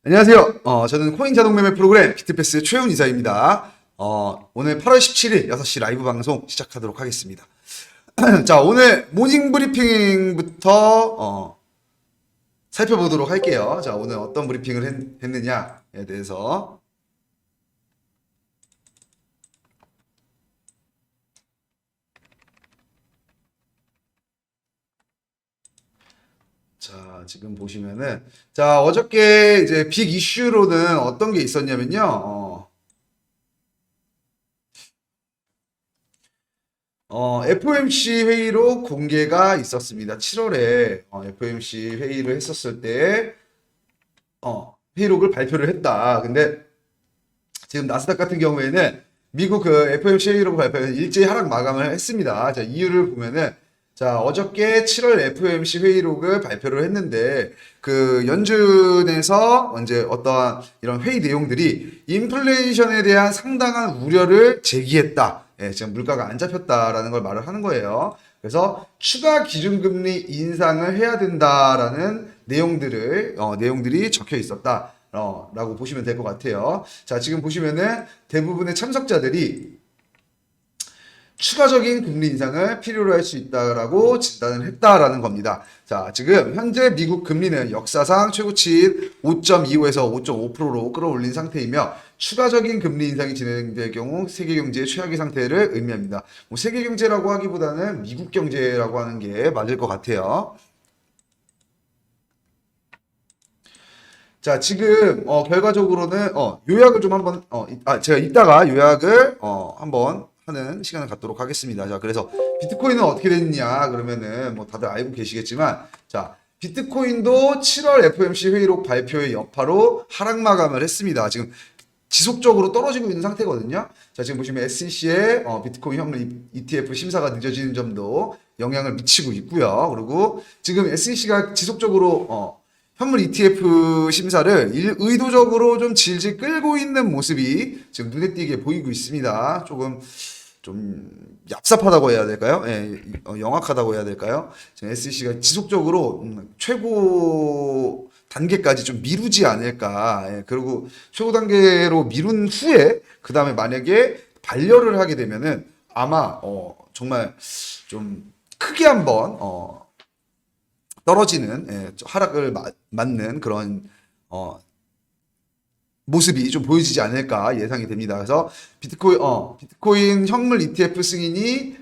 안녕하세요. 저는 코인 자동 매매 프로그램 비트패스 최훈 이사입니다. 오늘 8월 17일 6시 라이브 방송 시작하도록 하겠습니다. 자, 오늘 모닝 브리핑부터 살펴보도록 할게요. 자, 오늘 어떤 브리핑을 했느냐에 대해서. 자, 지금 보시면은, 자, 어저께 이제 빅 이슈로는 어떤 게 있었냐면요. FOMC 회의로 공개가 있었습니다. 7월에 FOMC 회의를 했었을 때, 회의록을 발표를 했다. 근데 지금 나스닥 같은 경우에는 미국 그 FOMC 회의록 발표는 일제히 하락 마감을 했습니다. 자, 이유를 보면은, 자, 어저께 7월 FOMC 회의록을 발표를 했는데, 그 연준에서 이제 어떠한 이런 회의 내용들이 인플레이션에 대한 상당한 우려를 제기했다. 예, 지금 물가가 안 잡혔다라는 걸 말을 하는 거예요. 그래서 추가 기준금리 인상을 해야 된다라는 내용들이 적혀 있었다. 라고 보시면 될 것 같아요. 자, 지금 보시면은 대부분의 참석자들이 추가적인 금리 인상을 필요로 할 수 있다라고 진단을 했다라는 겁니다. 자, 지금 현재 미국 금리는 역사상 최고치인 5.25에서 5.5%로 끌어올린 상태이며 추가적인 금리 인상이 진행될 경우 세계 경제의 최악의 상태를 의미합니다. 뭐 세계 경제라고 하기보다는 미국 경제라고 하는 게 맞을 것 같아요. 자, 지금 결과적으로는 요약을 좀 한번 제가 이따가 요약을 한번 하는 시간을 갖도록 하겠습니다. 자, 그래서 비트코인은 어떻게 됐냐 그러면은 뭐 다들 알고 계시겠지만, 자, 비트코인도 7월 FOMC 회의록 발표의 여파로 하락 마감을 했습니다. 지금 지속적으로 떨어지고 있는 상태거든요. 자, 지금 보시면 SEC의 비트코인 현물 ETF 심사가 늦어지는 점도 영향을 미치고 있고요. 그리고 지금 SEC가 지속적으로 현물 ETF 심사를 의도적으로 좀 질질 끌고 있는 모습이 지금 눈에 띄게 보이고 있습니다. 조금 좀 얍삽하다고 해야 될까요? 예, 영악하다고 해야 될까요? 지금 SEC가 지속적으로 최고 단계까지 좀 미루지 않을까. 예, 그리고 최고 단계로 미룬 후에 그 다음에 만약에 반려를 하게 되면은 아마 정말 좀 크게 한번 떨어지는 하락을 맞는 그런 모습이 좀 보여지지 않을까 예상이 됩니다. 그래서 비트코인 현물 ETF 승인이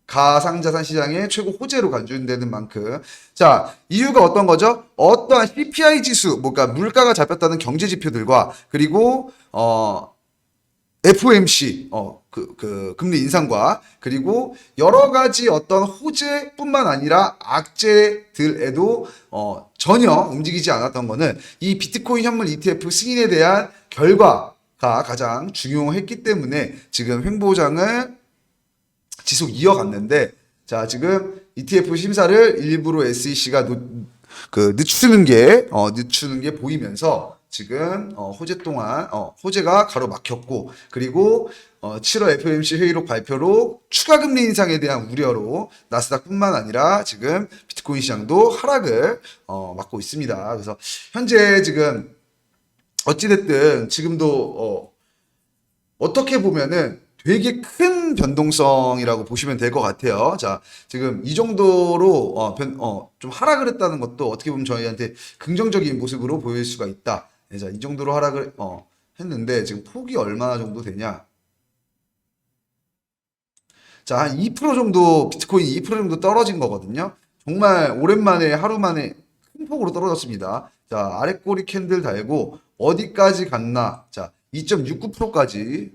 가상자산 시장의 최고 호재로 간주되는 만큼, 자, 이유가 어떤 거죠? 어떠한 CPI 지수, 뭔가 물가가 잡혔다는 경제 지표들과 그리고 FOMC 금리 인상과 그리고 여러 가지 어떤 호재뿐만 아니라 악재들에도 전혀 움직이지 않았던 거는 이 비트코인 현물 ETF 승인에 대한 결과가 가장 중요했기 때문에 지금 횡보장을 지속 이어갔는데, 자, 지금 ETF 심사를 일부러 SEC가 늦추는 게 보이면서 지금 호재가 가로막혔고, 그리고 7월 FOMC 회의록 발표로 추가 금리 인상에 대한 우려로 나스닥뿐만 아니라 지금 비트코인 시장도 하락을 맞고 있습니다. 그래서 현재 지금 어찌됐든 지금도 어떻게 보면은 되게 큰 변동성이라고 보시면 될 것 같아요. 자, 지금 이 정도로 좀 하락을 했다는 것도 어떻게 보면 저희한테 긍정적인 모습으로 보일 수가 있다. 네, 자, 이 정도로 하락을 했는데 지금 폭이 얼마나 정도 되냐? 자, 한 2% 정도, 비트코인 2% 정도 떨어진 거거든요. 정말 오랜만에 하루 만에 큰 폭으로 떨어졌습니다. 자, 아래 꼬리 캔들 달고 어디까지 갔나? 자, 2.69%까지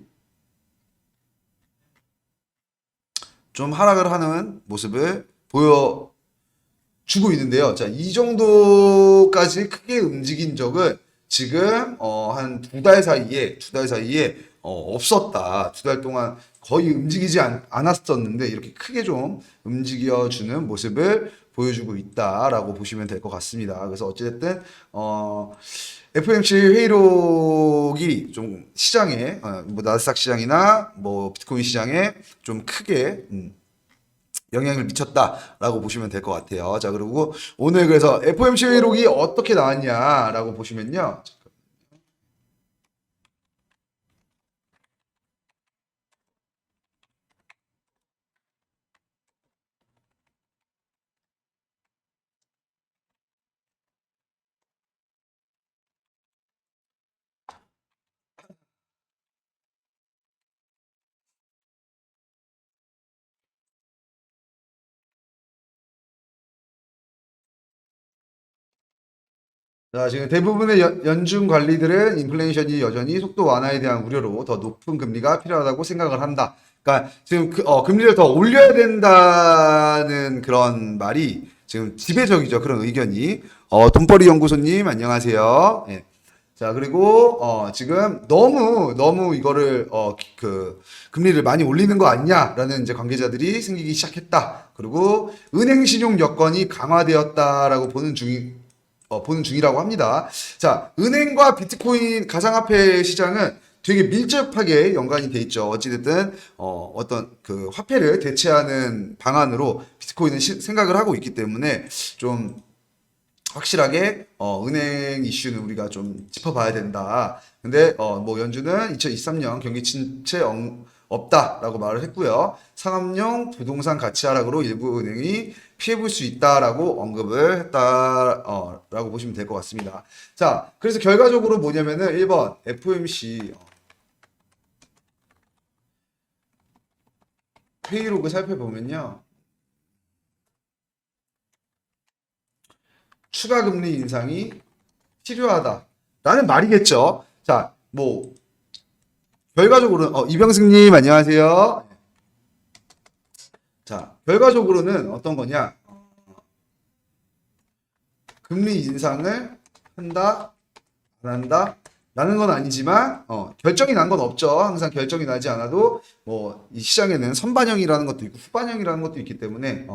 좀 하락을 하는 모습을 보여주고 있는데요. 자, 이 정도까지 크게 움직인 적은 지금 한 두 달 사이에 없었다. 두 달 동안 거의 움직이지 않았었는데 이렇게 크게 좀 움직여주는 모습을 보여주고 있다라고 보시면 될 것 같습니다. 그래서 어찌됐든 FOMC 회의록이 좀 시장에 뭐 나스닥 시장이나 뭐 비트코인 시장에 좀 크게 영향을 미쳤다라고 보시면 될 것 같아요. 자, 그리고 오늘 그래서 FOMC 회의록이 어떻게 나왔냐라고 보시면요. 자, 지금 대부분의 연준 관리들은 인플레이션이 여전히 속도 완화에 대한 우려로 더 높은 금리가 필요하다고 생각을 한다. 그러니까 지금 금리를 더 올려야 된다는 그런 말이 지금 지배적이죠. 그런 의견이. 돈벌이 연구소님 안녕하세요. 예. 자, 그리고 지금 너무 이거를 금리를 많이 올리는 거 아니냐라는 이제 관계자들이 생기기 시작했다. 그리고 은행 신용 여건이 강화되었다라고 보는 중이라고 합니다. 자, 은행과 비트코인 가상화폐 시장은 되게 밀접하게 연관이 돼 있죠. 어찌됐든 어떤 그 화폐를 대체하는 방안으로 비트코인은 생각을 하고 있기 때문에 좀 확실하게 은행 이슈는 우리가 좀 짚어봐야 된다. 근데 뭐 연준은 2023년 경기 침체 없다라고 말을 했고요. 상업용 부동산 가치 하락으로 일부 은행이 피해볼 수 있다라고 언급을 했다라고 보시면 될 것 같습니다. 자, 그래서 결과적으로 뭐냐면은 1번 FOMC 회의록을 살펴보면요. 추가 금리 인상이 필요하다라는 말이겠죠. 자, 뭐 결과적으로는 이병승님 안녕하세요. 자, 결과적으로는 어떤 거냐? 금리 인상을 한다, 안 한다? 라는 건 아니지만 결정이 난 건 없죠. 항상 결정이 나지 않아도 뭐 이 시장에는 선반영이라는 것도 있고 후반영이라는 것도 있기 때문에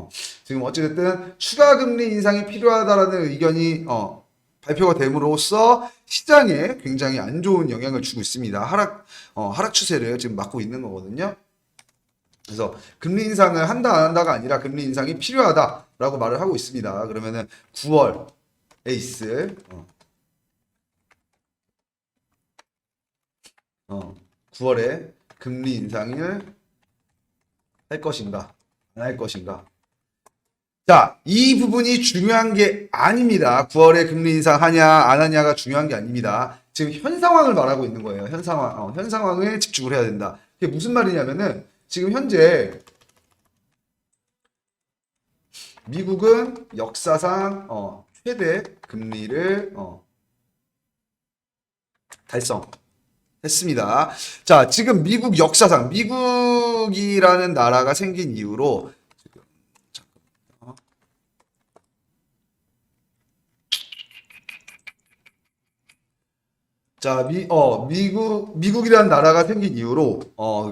지금 어찌됐든 추가 금리 인상이 필요하다라는 의견이 발표가 됨으로써 시장에 굉장히 안 좋은 영향을 주고 있습니다. 하락 추세를 지금 막고 있는 거거든요. 그래서 금리 인상을 한다 안 한다가 아니라 금리 인상이 필요하다라고 말을 하고 있습니다. 그러면은 9월 에이스 9월에 금리 인상을 할 것인가 안 할 것인가. 자, 이 부분이 중요한 게 아닙니다. 9월에 금리 인상하냐 안 하냐가 중요한 게 아닙니다. 지금 현 상황을 말하고 있는 거예요. 현 상황에 집중을 해야 된다. 그게 무슨 말이냐면은 지금 현재 미국은 역사상 최대 금리를 달성했습니다. 자, 지금 미국 역사상 미국이라는 나라가 생긴 이후로 자, 미국이라는 나라가 생긴 이후로,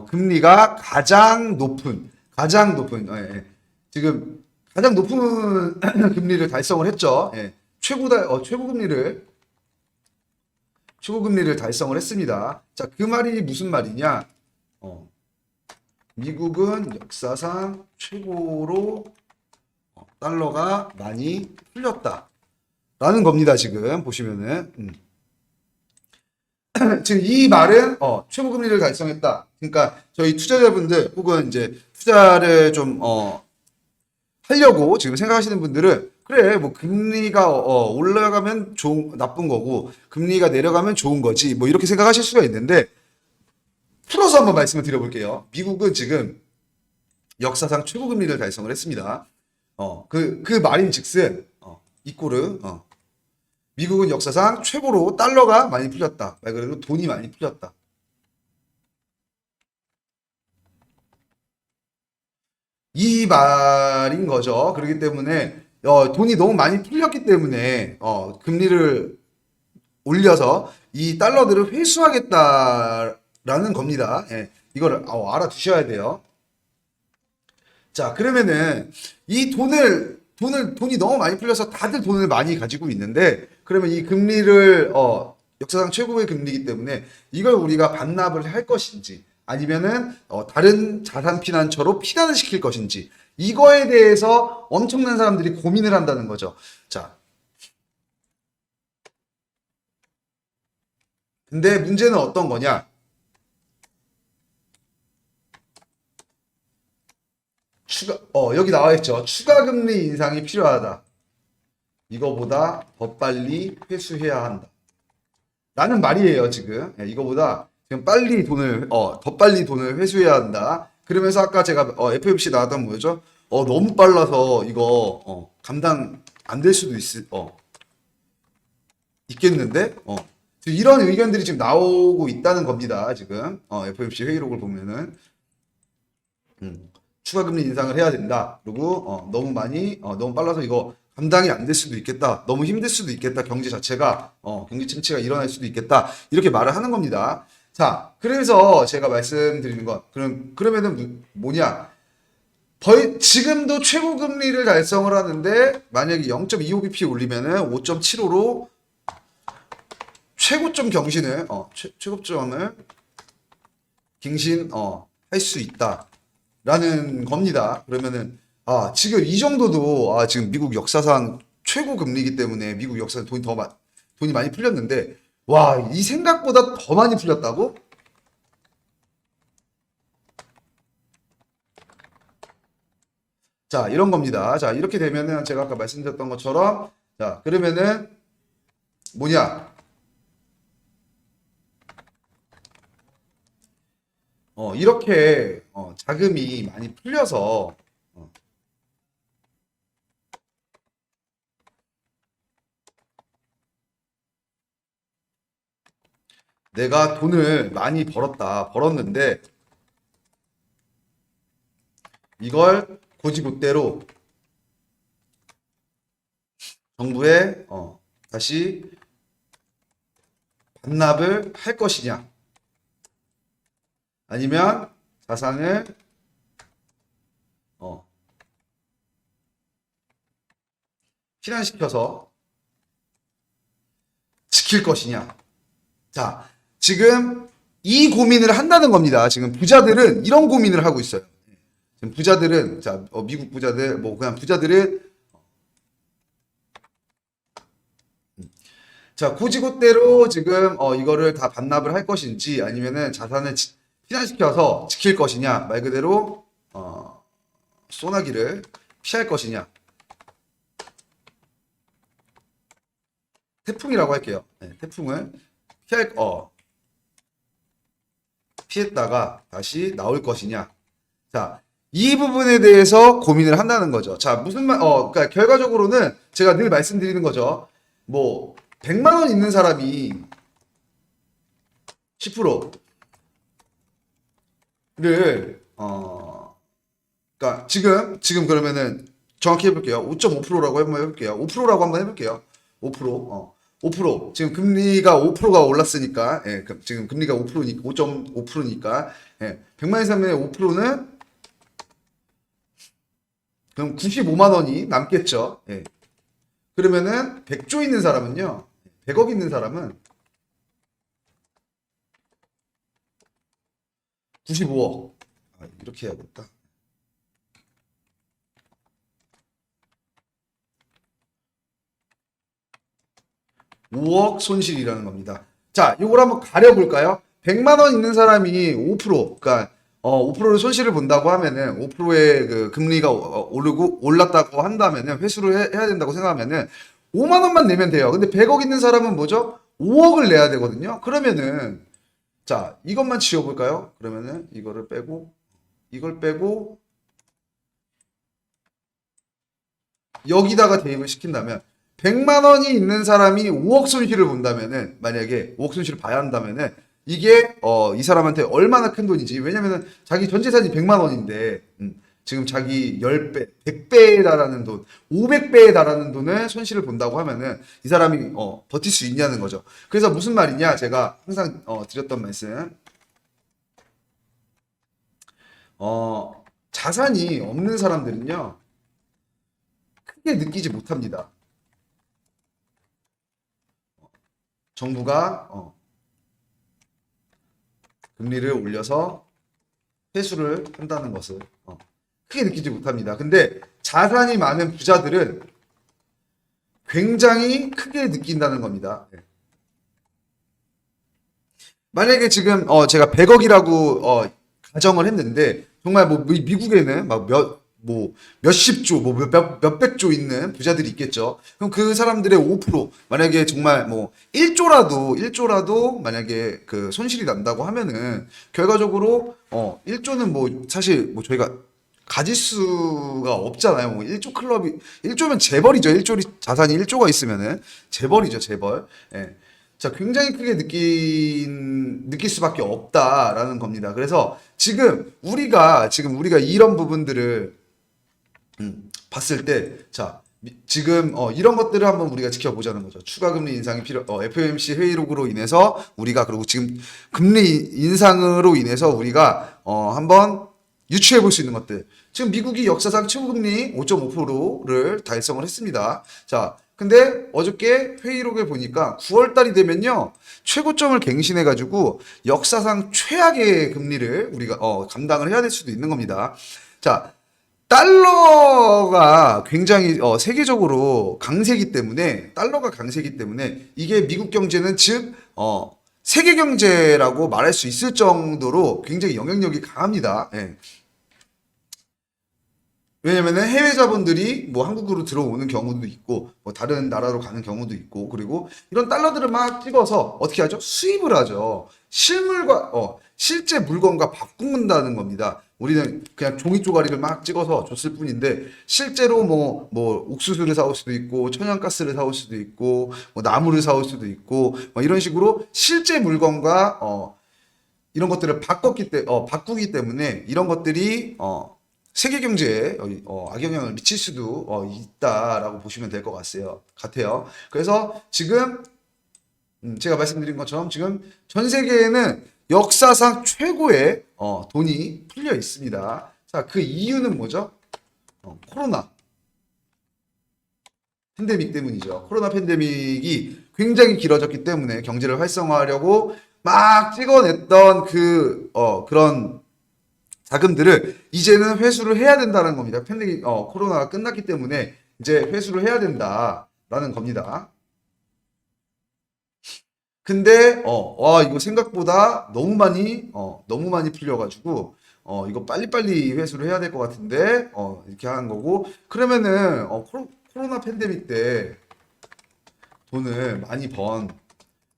금리가 가장 높은, 지금 가장 높은 금리를 달성을 했죠. 예, 최고 금리를 달성을 했습니다. 자, 그 말이 무슨 말이냐? 미국은 역사상 최고로 달러가 많이 풀렸다라는 겁니다. 지금 보시면은. 지금 이 말은 최고 금리를 달성했다. 그러니까 저희 투자자분들 혹은 이제 투자를 좀 하려고 지금 생각하시는 분들은 그래 뭐 금리가 올라가면 나쁜 거고 금리가 내려가면 좋은 거지 뭐 이렇게 생각하실 수가 있는데 풀어서 한번 말씀을 드려볼게요. 미국은 지금 역사상 최고 금리를 달성을 했습니다. 그 말인즉슨 이꼬르 미국은 역사상 최고로 달러가 많이 풀렸다. 말 그대로 돈이 많이 풀렸다. 이 말인 거죠. 그렇기 때문에 돈이 너무 많이 풀렸기 때문에 금리를 올려서 이 달러들을 회수하겠다라는 겁니다. 예, 이거를 알아두셔야 돼요. 자, 그러면은 이 돈이 너무 많이 풀려서 다들 돈을 많이 가지고 있는데 그러면 이 금리를 역사상 최고의 금리이기 때문에 이걸 우리가 반납을 할 것인지 아니면은 다른 자산 피난처로 피난을 시킬 것인지 이거에 대해서 엄청난 사람들이 고민을 한다는 거죠. 자, 근데 문제는 어떤 거냐? 여기 나와 있죠. 추가 금리 인상이 필요하다. 이거보다 더 빨리 회수해야 한다. 라는 말이에요, 지금. 예, 이거보다 지금 더 빨리 돈을 회수해야 한다. 그러면서 아까 제가, FOMC 나왔던 뭐죠? 너무 빨라서 이거, 감당 안 될 수도 있겠는데? 지금 이런 의견들이 지금 나오고 있다는 겁니다, 지금. FOMC 회의록을 보면은. 추가 금리 인상을 해야 된다. 그리고 너무 빨라서 이거 감당이 안 될 수도 있겠다. 너무 힘들 수도 있겠다. 경제 자체가 경기 침체가 일어날 수도 있겠다. 이렇게 말을 하는 겁니다. 자, 그래서 제가 말씀드리는 건 그러면은 뭐냐? 지금도 최고 금리를 달성을 하는데 만약에 0.25bp 올리면은 5.75로 최고점 경신을 최고점을 갱신할 수 있다. 라는 겁니다. 그러면은 지금 이 정도도 지금 미국 역사상 최고 금리이기 때문에 미국 역사상 돈이 많이 풀렸는데 와, 이 생각보다 더 많이 풀렸다고? 자, 이런 겁니다. 자, 이렇게 되면은 제가 아까 말씀드렸던 것처럼 자, 그러면은 뭐냐? 이렇게 자금이 많이 풀려서 내가 돈을 많이 벌었는데 이걸 곧이곧대로 정부에 다시 반납을 할 것이냐 아니면 자산을 피난시켜서 지킬 것이냐. 자, 지금 이 고민을 한다는 겁니다. 지금 부자들은 이런 고민을 하고 있어요. 지금 부자들은 미국 부자들 뭐 그냥 부자들은 곧이곧대로 지금 이거를 다 반납을 할 것인지 아니면은 자산을 피난시켜서 지킬 것이냐 말 그대로 소나기를 피할 것이냐 태풍이라고 할게요. 네, 태풍을 피했다가 다시 나올 것이냐. 자, 이 부분에 대해서 고민을 한다는 거죠. 자, 그러니까 결과적으로는 제가 늘 말씀드리는 거죠. 뭐 100만 원 있는 사람이 10%를 그러니까 지금 그러면은 정확히 해볼게요. 5.5%라고 한번 해볼게요. 5%라고 한번 해볼게요. 5%. 5%. 지금 금리가 5%가 올랐으니까, 예, 지금 금리가 5%니까, 5.5%니까, 예, 100만 이상의 5%는 그럼 95만 원이 남겠죠. 예. 그러면은 100조 있는 사람은요, 100억 있는 사람은 95억. 이렇게 해야겠다. 5억 손실이라는 겁니다. 자, 이걸 한번 가려볼까요? 100만 원 있는 사람이 5%, 그러니까 5%를 손실을 본다고 하면은 5%의 그 금리가 올랐다고 한다면은 회수를 해야 된다고 생각하면은 5만 원만 내면 돼요. 근데 100억 있는 사람은 뭐죠? 5억을 내야 되거든요. 그러면은 자, 이것만 지워볼까요? 그러면은 이걸 빼고 여기다가 대입을 시킨다면 100만 원이 있는 사람이 5억 손실을 본다면은 만약에 5억 손실을 봐야 한다면은 이게 이 사람한테 얼마나 큰 돈인지 왜냐면은 자기 전 재산이 100만 원인데 지금 자기 10배, 100배에 달하는 돈, 500배에 달하는 돈을 손실을 본다고 하면은 이 사람이 버틸 수 있냐는 거죠. 그래서 무슨 말이냐? 제가 항상 드렸던 말씀. 자산이 없는 사람들은요. 크게 느끼지 못합니다. 정부가 금리를 올려서 회수를 한다는 것을 크게 느끼지 못합니다. 근데 자산이 많은 부자들은 굉장히 크게 느낀다는 겁니다. 네. 만약에 지금 제가 100억이라고 가정을 했는데 정말 뭐 미국에는 막 뭐 몇십 조, 뭐 몇백 조 있는 부자들이 있겠죠. 그럼 그 사람들의 5% 만약에 정말 뭐 1조라도 만약에 그 손실이 난다고 하면은 결과적으로 1조는 뭐 사실 뭐 저희가 가질 수가 없잖아요. 뭐 1조 클럽이 1조면 재벌이죠. 1조 자산이 1조가 있으면은 재벌이죠, 재벌. 예. 자, 굉장히 크게 느낄 수밖에 없다라는 겁니다. 그래서 지금 우리가 이런 부분들을 봤을 때, 자, 지금 이런 것들을 한번 우리가 지켜보자는 거죠. 추가 금리 인상이 FOMC 회의록으로 인해서 우리가 그리고 지금 금리 인상으로 인해서 우리가 한번 유추해 볼 수 있는 것들. 지금 미국이 역사상 최고금리 5.5%를 달성을 했습니다. 자, 근데 어저께 회의록에 보니까 9월 달이 되면요. 최고점을 갱신해 가지고 역사상 최악의 금리를 우리가 감당을 해야 될 수도 있는 겁니다. 자, 달러가 굉장히 세계적으로 강세기 때문에 달러가 강세기 때문에 이게 미국 경제는 즉 세계 경제라고 말할 수 있을 정도로 굉장히 영향력이 강합니다. 예. 왜냐면은 해외 자본들이 뭐 한국으로 들어오는 경우도 있고 뭐 다른 나라로 가는 경우도 있고 그리고 이런 달러들을 막 찍어서 어떻게 하죠? 수입을 하죠. 실제 물건과 바꾼다는 겁니다. 우리는 그냥 종이 쪼가리를 막 찍어서 줬을 뿐인데 실제로 뭐 옥수수를 사올 수도 있고 천연가스를 사올 수도 있고 뭐 나무를 사올 수도 있고 뭐 이런 식으로 실제 물건과 이런 것들을 바꾸기 때문에 이런 것들이 세계 경제에 악영향을 미칠 수도 있다라고 보시면 될 것 같아요. 그래서 지금 제가 말씀드린 것처럼 지금 전 세계에는 역사상 최고의 돈이 풀려 있습니다. 자, 그 이유는 뭐죠? 코로나 팬데믹 때문이죠. 코로나 팬데믹이 굉장히 길어졌기 때문에 경제를 활성화하려고 막 찍어냈던 그런 자금들을 이제는 회수를 해야 된다는 겁니다. 팬데믹, 코로나가 끝났기 때문에 이제 회수를 해야 된다라는 겁니다. 근데, 이거 생각보다 너무 많이 풀려가지고, 이거 빨리빨리 회수를 해야 될 것 같은데, 이렇게 하는 거고, 그러면은, 코로나 팬데믹 때 돈을 많이 번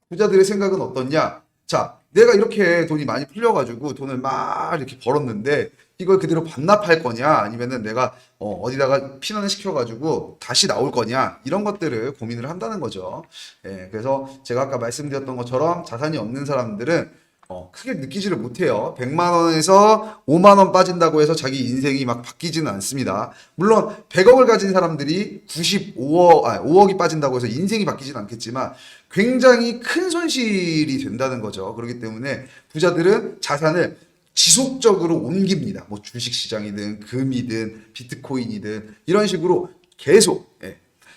부자들의 생각은 어떻냐? 자, 내가 이렇게 돈이 많이 풀려가지고 돈을 막 이렇게 벌었는데 이걸 그대로 반납할 거냐? 아니면은 내가 어디다가 피난을 시켜가지고 다시 나올 거냐? 이런 것들을 고민을 한다는 거죠. 예, 그래서 제가 아까 말씀드렸던 것처럼 자산이 없는 사람들은 크게 느끼지를 못해요. 100만 원에서 5만 원 빠진다고 해서 자기 인생이 막 바뀌지는 않습니다. 물론 100억을 가진 사람들이 5억이 빠진다고 해서 인생이 바뀌지는 않겠지만 굉장히 큰 손실이 된다는 거죠. 그렇기 때문에 부자들은 자산을 지속적으로 옮깁니다. 뭐 주식시장이든 금이든 비트코인이든 이런 식으로 계속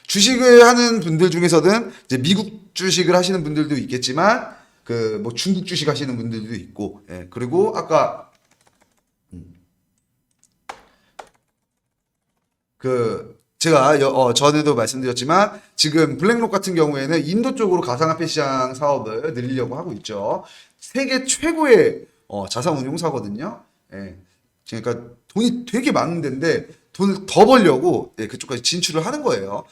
주식을 하는 분들 중에서는 이제 미국 주식을 하시는 분들도 있겠지만 뭐 중국 주식 하시는 분들도 있고, 그리고 아까 제가 전에도 말씀드렸지만 지금 블랙록 같은 경우에는 인도 쪽으로 가상화폐 시장 사업을 늘리려고 하고 있죠. 세계 최고의 자산 운용사거든요. 그러니까 돈이 되게 많은 데인데 돈을 더 벌려고 그쪽까지 진출을 하는 거예요.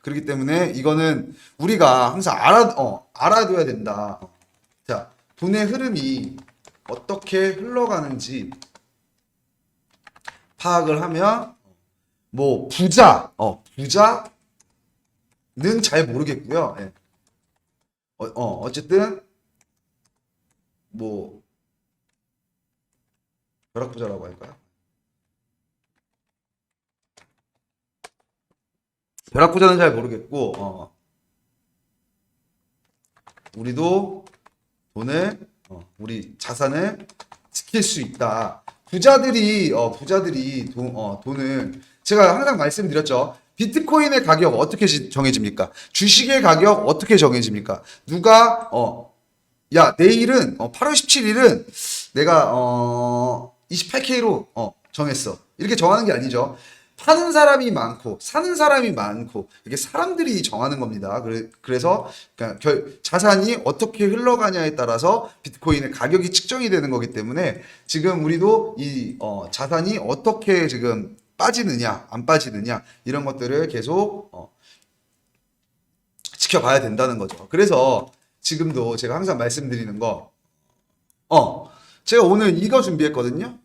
그렇기 때문에 이거는 우리가 항상 알아둬야 된다. 자, 돈의 흐름이 어떻게 흘러가는지 파악을 하면 뭐 부자는 잘 모르겠고요. 어쨌든 뭐 벼락부자라고 할까요? 벼락부자는 잘 모르겠고 우리도 우리 자산을 지킬 수 있다. 부자들이 돈을 제가 항상 말씀드렸죠. 비트코인의 가격 어떻게 정해집니까? 주식의 가격 어떻게 정해집니까? 누가 야 내일은 8월 17일은 내가 28K로 정했어. 이렇게 정하는 게 아니죠. 파는 사람이 많고 사는 사람이 많고 이게 사람들이 정하는 겁니다. 그래서 그러니까 자산이 어떻게 흘러가냐에 따라서 비트코인의 가격이 측정이 되는 거기 때문에 지금 우리도 이 자산이 어떻게 지금 빠지느냐 안 빠지느냐 이런 것들을 계속 지켜봐야 된다는 거죠. 그래서 지금도 제가 항상 말씀드리는 거 제가 오늘 이거 준비했거든요.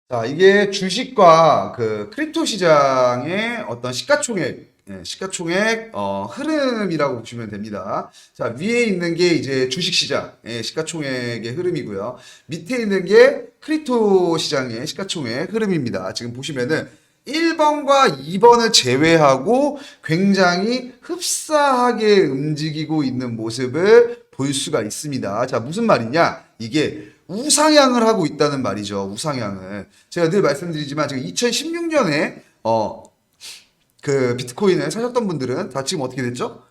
자, 이게 주식과 그 크립토 시장의 어떤 시가총액, 시가총액 흐름이라고 보시면 됩니다. 자, 위에 있는 게 이제 주식 시장의 시가총액의 흐름이고요. 밑에 있는 게 크립토 시장의 시가총액 흐름입니다. 지금 보시면은 1번과 2번을 제외하고 굉장히 흡사하게 움직이고 있는 모습을 볼 수가 있습니다. 자, 무슨 말이냐? 이게 우상향을 하고 있다는 말이죠. 우상향을. 제가 늘 말씀드리지만 지금 2016년에 그 비트코인을 사셨던 분들은 다 지금 어떻게 됐죠?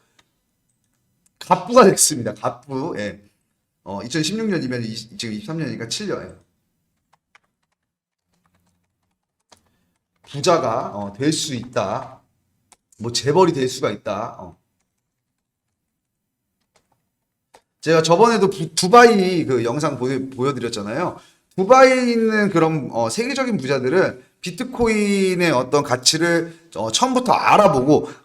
갑부가 됐습니다. 갑부. 예. 2016년이면 지금 23년이니까 7년. 부자가 될 수 있다. 뭐 재벌이 될 수가 있다. 제가 저번에도 두바이 그 영상 보여드렸잖아요. 두바이에 있는 그런 세계적인 부자들은 비트코인의 어떤 가치를 처음부터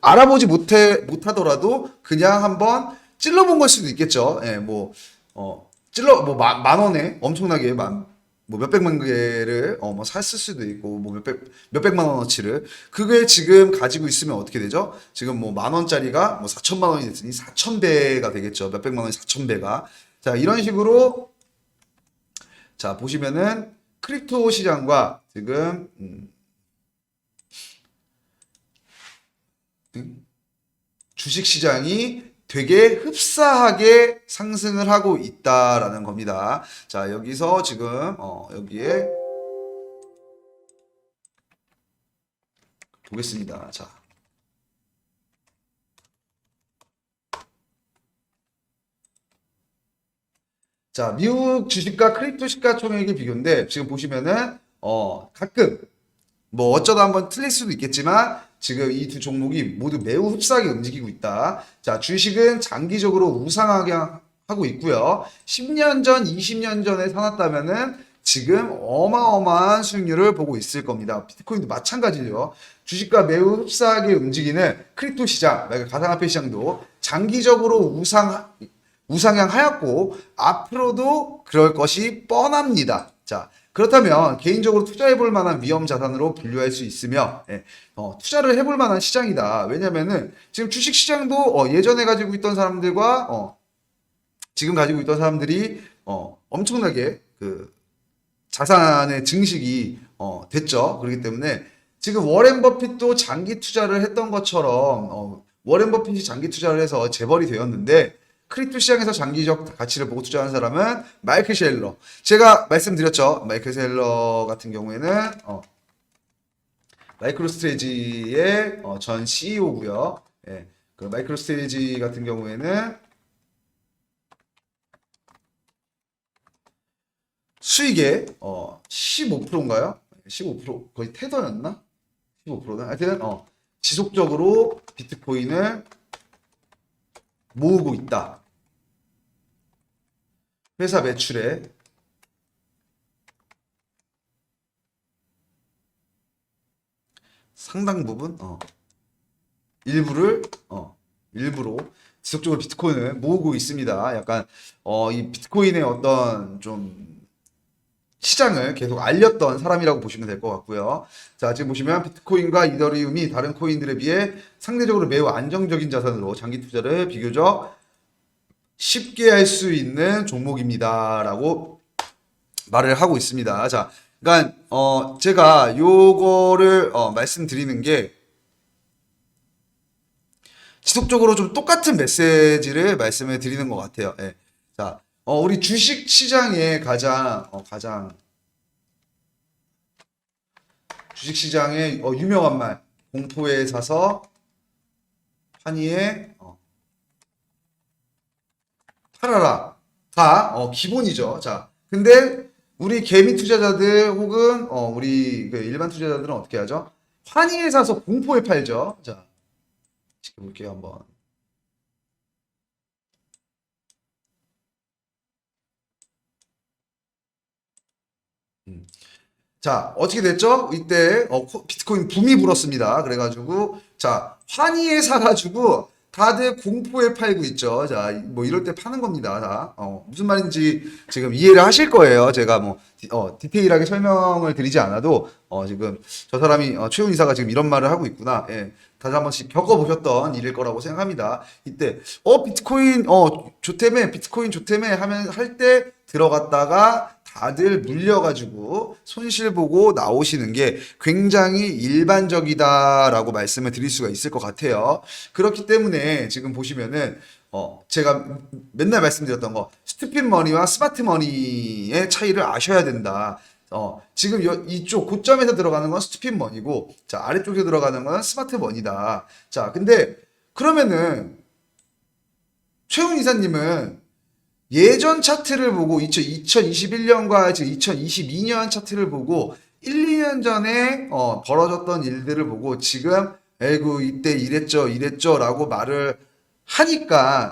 알아보지 못하더라도 그냥 한번 찔러본 걸 수도 있겠죠. 예, 만 원에 엄청나게 뭐 몇백만 개를 뭐 샀을 수도 있고 뭐 몇백만 원어치를 그게 지금 가지고 있으면 어떻게 되죠? 지금 뭐 만 원짜리가 뭐 4천만 원이 됐으니 4천 배가 되겠죠. 몇백만 원이 4천 배가. 자, 이런 식으로 자, 보시면은 크립토 시장과 지금 주식 시장이 되게 흡사하게 상승을 하고 있다라는 겁니다. 자, 여기서 지금 여기에 보겠습니다. 자, 미국 주식과 크립토 시가총액의 비교인데 지금 보시면은 가끔 뭐 어쩌다 한번 틀릴 수도 있겠지만 지금 이 두 종목이 모두 매우 흡사하게 움직이고 있다. 자, 주식은 장기적으로 우상하게 하고 있고요. 10년 전, 20년 전에 사놨다면은 지금 어마어마한 수익률을 보고 있을 겁니다. 비트코인도 마찬가지죠. 주식과 매우 흡사하게 움직이는 크립토 시장, 가상화폐 시장도 장기적으로 우상향하였고 앞으로도 그럴 것이 뻔합니다. 자, 그렇다면 개인적으로 투자해볼 만한 위험 자산으로 분류할 수 있으며 투자를 해볼 만한 시장이다. 왜냐면은 지금 주식 시장도 예전에 가지고 있던 사람들과 지금 가지고 있던 사람들이 엄청나게 그 자산의 증식이 됐죠. 그렇기 때문에 지금 워렌 버핏도 장기 투자를 했던 것처럼 워렌 버핏이 장기 투자를 해서 재벌이 되었는데 크립토 시장에서 장기적 가치를 보고 투자하는 사람은 마이클 셰일러. 제가 말씀드렸죠. 마이클 셰일러 같은 경우에는 마이크로 스트레지의 전 CEO고요. 예, 그 마이크로 스트레지 같은 경우에는 수익의 15%인가요? 15% 거의 테더였나? 15%는 하여튼 지속적으로 비트코인을 모으고 있다. 회사 매출의 상당 부분 일부로 지속적으로 비트코인을 모으고 있습니다. 약간 이 비트코인의 어떤 좀 시장을 계속 알렸던 사람이라고 보시면 될 것 같고요. 자, 지금 보시면 비트코인과 이더리움이 다른 코인들에 비해 상대적으로 매우 안정적인 자산으로 장기 투자를 비교적 쉽게 할 수 있는 종목입니다라고 말을 하고 있습니다. 자, 그러니까 제가 요거를 말씀드리는 게 지속적으로 좀 똑같은 메시지를 말씀을 드리는 것 같아요. 예. 자, 우리 주식 시장의 가장 주식 시장의 유명한 말, 공포에 사서 환희에 팔아라가 기본이죠. 자, 근데 우리 개미 투자자들 혹은 우리 그 일반 투자자들은 어떻게 하죠? 환희에 사서 공포에 팔죠. 자, 지켜볼게요 한번. 자, 어떻게 됐죠? 이때 비트코인 붐이 불었습니다. 그래가지고 자, 환희에 사가지고 다들 공포에 팔고 있죠. 자, 뭐 이럴 때 파는 겁니다. 자, 무슨 말인지 지금 이해를 하실 거예요. 제가 뭐 디테일하게 설명을 드리지 않아도 지금 저 사람이 최훈 이사가 지금 이런 말을 하고 있구나. 예, 다시 한 번씩 겪어보셨던 일일 거라고 생각합니다. 이때 비트코인 좋다며 비트코인 좋다며 하면 할 때 들어갔다가 다들 물려가지고 손실 보고 나오시는 게 굉장히 일반적이다라고 말씀을 드릴 수가 있을 것 같아요. 그렇기 때문에 지금 보시면은 제가 맨날 말씀드렸던 거 스투핏 머니와 스마트 머니의 차이를 아셔야 된다. 지금 이쪽 고점에서 들어가는 건 스투핏 머니고, 자, 아래쪽에 들어가는 건 스마트 머니다. 자, 근데 그러면은 최훈 이사님은 예전 차트를 보고 2021년과 지금 2022년 차트를 보고 1, 2년 전에 벌어졌던 일들을 보고 지금 에이구 이때 이랬죠 라고 말을 하니까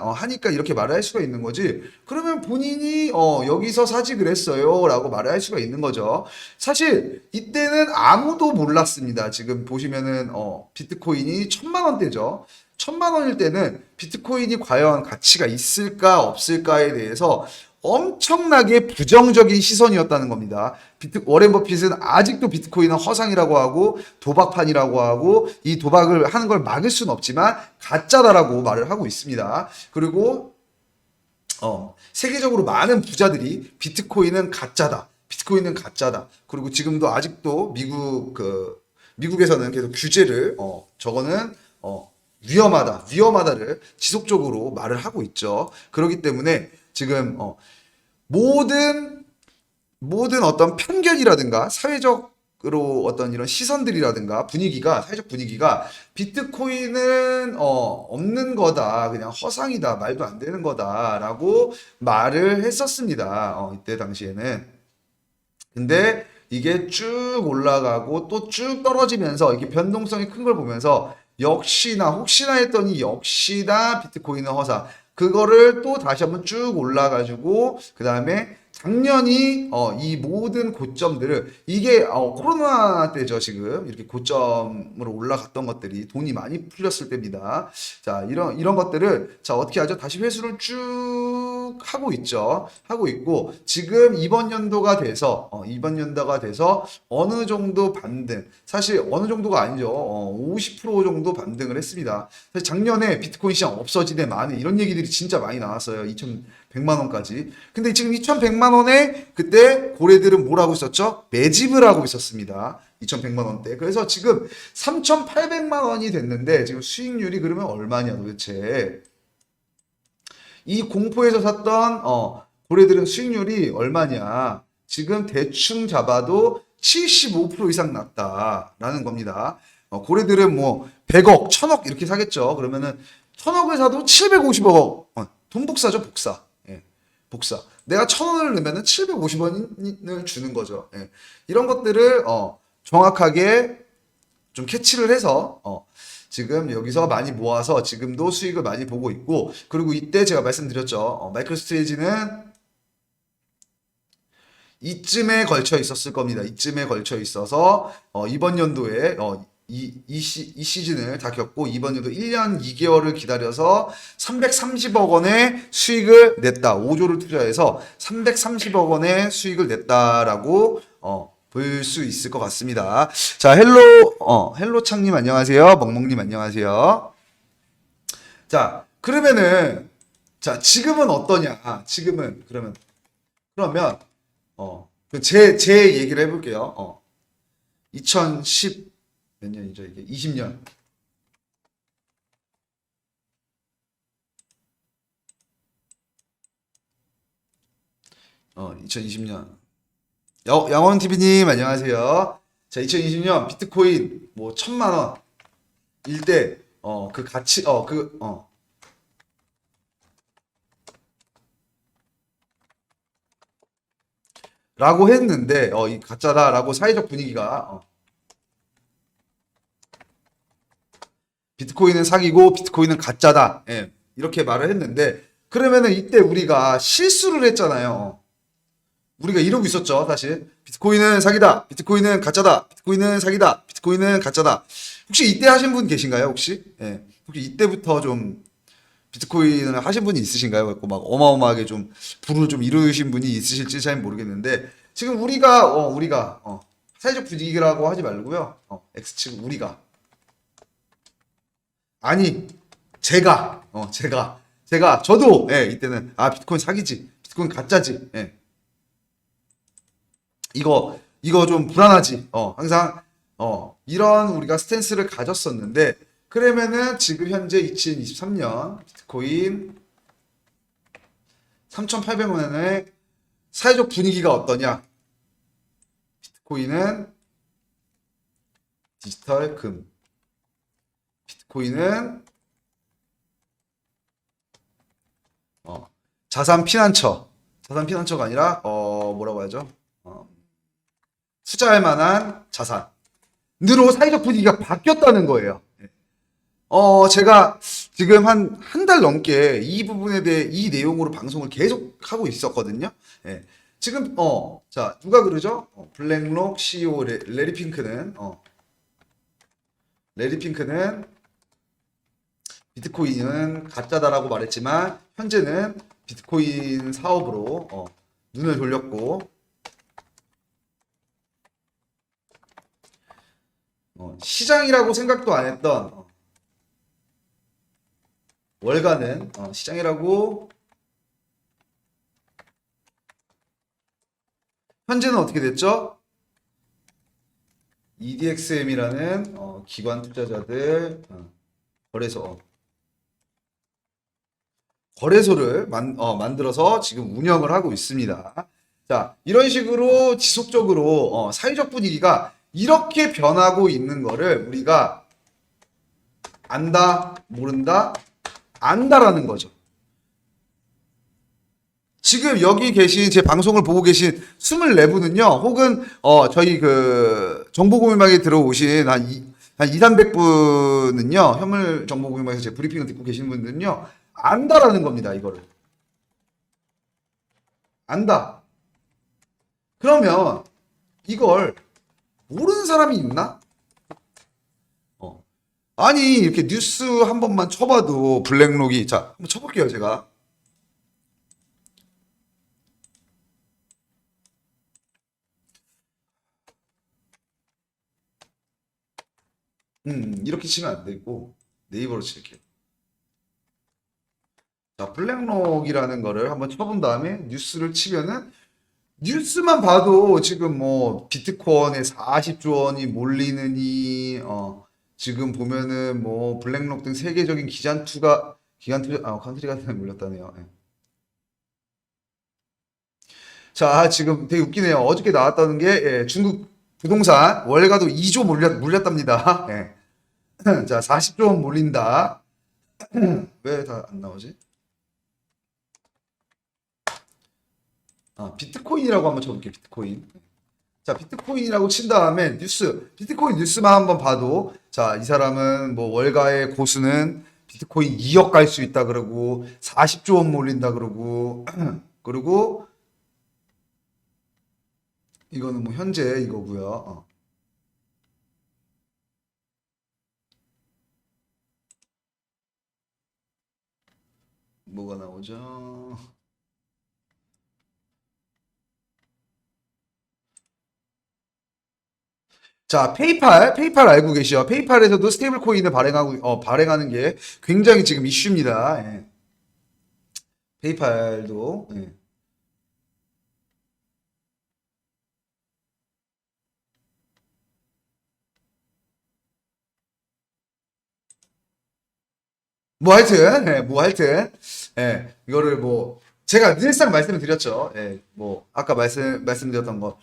이렇게 말을 할 수가 있는 거지. 그러면 본인이 여기서 사지 그랬어요 라고 말을 할 수가 있는 거죠. 사실 이때는 아무도 몰랐습니다. 지금 보시면은 비트코인이 1,000만 원대죠. 1,000만 원일 때는 비트코인이 과연 가치가 있을까 없을까에 대해서 엄청나게 부정적인 시선이었다는 겁니다. 워렌 버핏은 아직도 비트코인은 허상이라고 하고 도박판이라고 하고 이 도박을 하는 걸 막을 수는 없지만 가짜다라고 말을 하고 있습니다. 그리고 세계적으로 많은 부자들이 비트코인은 가짜다. 비트코인은 가짜다. 그리고 지금도 아직도 미국에서는 계속 규제를 저거는 위험하다를 지속적으로 말을 하고 있죠. 그렇기 때문에 지금 모든 어떤 편견이라든가 사회적으로 어떤 이런 시선들이라든가 사회적 분위기가 비트코인은 없는 거다, 그냥 허상이다, 말도 안 되는 거다라고 말을 했었습니다. 이때 당시에는. 근데 이게 쭉 올라가고 또 쭉 떨어지면서 이렇게 변동성이 큰 걸 보면서 혹시나 했더니 역시나 비트코인은 허사. 그거를 또 다시 한번 쭉 올라가지고 그 다음에 작년이 이 모든 고점들을 이게 코로나 때죠. 지금 이렇게 고점으로 올라갔던 것들이 돈이 많이 풀렸을 때입니다. 자, 이런 것들을 자 어떻게 하죠? 다시 회수를 쭉 하고 있죠. 하고 있고 지금 이번 연도가 돼서 어느 정도 반등, 사실 어느 정도가 아니죠. 50% 정도 반등을 했습니다. 사실 작년에 비트코인 시장 없어지네 마네 이런 얘기들이 진짜 많이 나왔어요. 2,100만 원까지. 근데 지금 2,100만 원에 그때 고래들은 뭘 하고 있었죠? 매집을 하고 있었습니다. 2,100만 원대. 그래서 지금 3,800만 원이 됐는데 지금 수익률이 그러면 얼마냐 도대체. 이 공포에서 샀던 고래들은 수익률이 얼마냐. 지금 대충 잡아도 75% 이상 났다라는 겁니다. 고래들은 뭐 100억, 1,000억 이렇게 사겠죠. 그러면은 1,000억을 사도 750억 돈 복사죠, 복사. 예, 복사. 내가 1,000원을 넣으면은 750원을 주는 거죠. 예. 이런 것들을 정확하게 좀 캐치를 해서 지금 여기서 많이 모아서 지금도 수익을 많이 보고 있고, 그리고 이때 제가 말씀드렸죠. 마이크로스트레이지는 이쯤에 걸쳐 있었을 겁니다. 이쯤에 걸쳐 있어서 이번 연도에 이 시즌을 다 겪고 이번 연도 1년 2개월을 기다려서 330억 원의 수익을 냈다. 5조를 투자해서 330억 원의 수익을 냈다라고 볼 수 있을 것 같습니다. 자, 헬로 창님 안녕하세요. 멍멍님 안녕하세요. 자, 그러면은 자, 지금은 어떠냐? 지금은 그러면 제 얘기를 해볼게요. 2010 몇 년이죠 이게? 20년. 2020년. 양원 TV님 안녕하세요. 자, 2020년 비트코인 뭐 1,000만 원일 때 그 가치 라고 했는데 이 가짜다라고 사회적 분위기가 비트코인은 사기고 비트코인은 가짜다. 예, 이렇게 말을 했는데 그러면은 이때 우리가 실수를 했잖아요. 우리가 이러고 있었죠, 사실. 비트코인은 사기다. 비트코인은 가짜다. 비트코인은 사기다. 비트코인은 가짜다. 혹시 이때 하신 분 계신가요, 혹시? 예. 혹시 이때부터 좀 비트코인을 하신 분이 있으신가요? 그래서 막 어마어마하게 좀 부를 좀 이루신 분이 있으실지 잘 모르겠는데 지금 우리가 사회적 분위기라고 하지 말고요. X측 우리가 아니 제가 저도 예, 이때는 비트코인 사기지. 비트코인 가짜지. 예. 이거 좀 불안하지. 항상 이런 우리가 스탠스를 가졌었는데 그러면은 지금 현재 2023년 비트코인 3,800원의 사회적 분위기가 어떠냐? 비트코인은 디지털 금, 비트코인은 자산 피난처가 아니라 뭐라고 하죠? 투자할 만한 자산으로 사회적 분위기가 바뀌었다는 거예요. 제가 지금 한 달 넘게 이 부분에 대해 이 내용으로 방송을 계속 하고 있었거든요. 예. 지금 자 누가 그러죠? 블랙록 CEO 레리 핑크는 비트코인은 가짜다라고 말했지만 현재는 비트코인 사업으로 눈을 돌렸고 시장이라고 생각도 안 했던 월가는 시장이라고 현재는 어떻게 됐죠? EDXM이라는 기관 투자자들 거래소를 만들어서 지금 운영을 하고 있습니다. 자, 이런 식으로 지속적으로 사회적 분위기가 이렇게 변하고 있는 거를 우리가 안다, 모른다, 안다라는 거죠. 지금 여기 계신 제 방송을 보고 계신 24분은요, 혹은 저희 그 정보공유망에 들어오신 한 300분은요, 현물 정보공유망에서 제 브리핑을 듣고 계신 분들은요, 안다라는 겁니다, 이거를. 안다. 그러면 이걸 모르는 사람이 있나? 아니, 이렇게 뉴스 한 번만 쳐봐도 블랙록이, 자, 한번 쳐볼게요, 제가. 이렇게 치면 안 되고, 네이버로 칠게요. 자, 블랙록이라는 거를 한번 쳐본 다음에 뉴스를 치면은, 뉴스만 봐도 지금 뭐, 비트코인에 40조 원이 몰리느니, 지금 보면은 뭐, 블랙록 등 세계적인 컨트리가 몰렸다네요. 예. 자, 지금 되게 웃기네요. 어저께 나왔다는 게, 예, 중국 부동산 월가도 2조 몰렸답니다. 예. 자, 40조 원 몰린다. 왜 다 안 나오지? 비트코인이라고 한번 쳐볼게요. 비트코인. 자, 비트코인이라고 친 다음에 비트코인 뉴스만 한번 봐도, 자, 이 사람은 뭐 월가의 고수는 비트코인 2억 갈 수 있다 그러고, 40조 원 몰린다 그러고, 그리고 이거는 뭐 현재 이거고요. 뭐가 나오죠? 자, 페이팔 알고 계시죠? 페이팔에서도 스테이블 코인을 발행하는 게 굉장히 지금 이슈입니다. 예. 페이팔도, 예. 뭐 하여튼, 예, 뭐 하여튼, 예, 이거를 뭐, 제가 늘상 말씀을 드렸죠. 예, 뭐, 아까 말씀드렸던 거,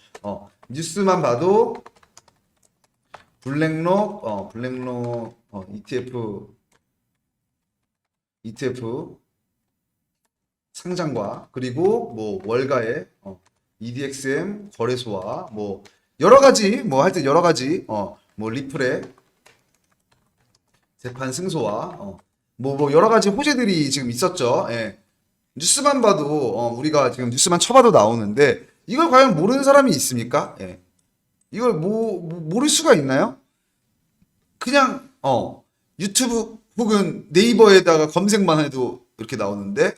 뉴스만 봐도, 블랙록, ETF 상장과, 그리고 뭐, 월가의, EDXM 거래소와, 뭐, 여러 가지, 뭐, 하여튼 여러 가지, 뭐, 리플의 재판 승소와, 뭐 여러 가지 호재들이 지금 있었죠. 예. 뉴스만 봐도 우리가 지금 뉴스만 쳐봐도 나오는데 이걸 과연 모르는 사람이 있습니까? 예. 이걸 모를 수가 있나요? 그냥 유튜브 혹은 네이버에다가 검색만 해도 이렇게 나오는데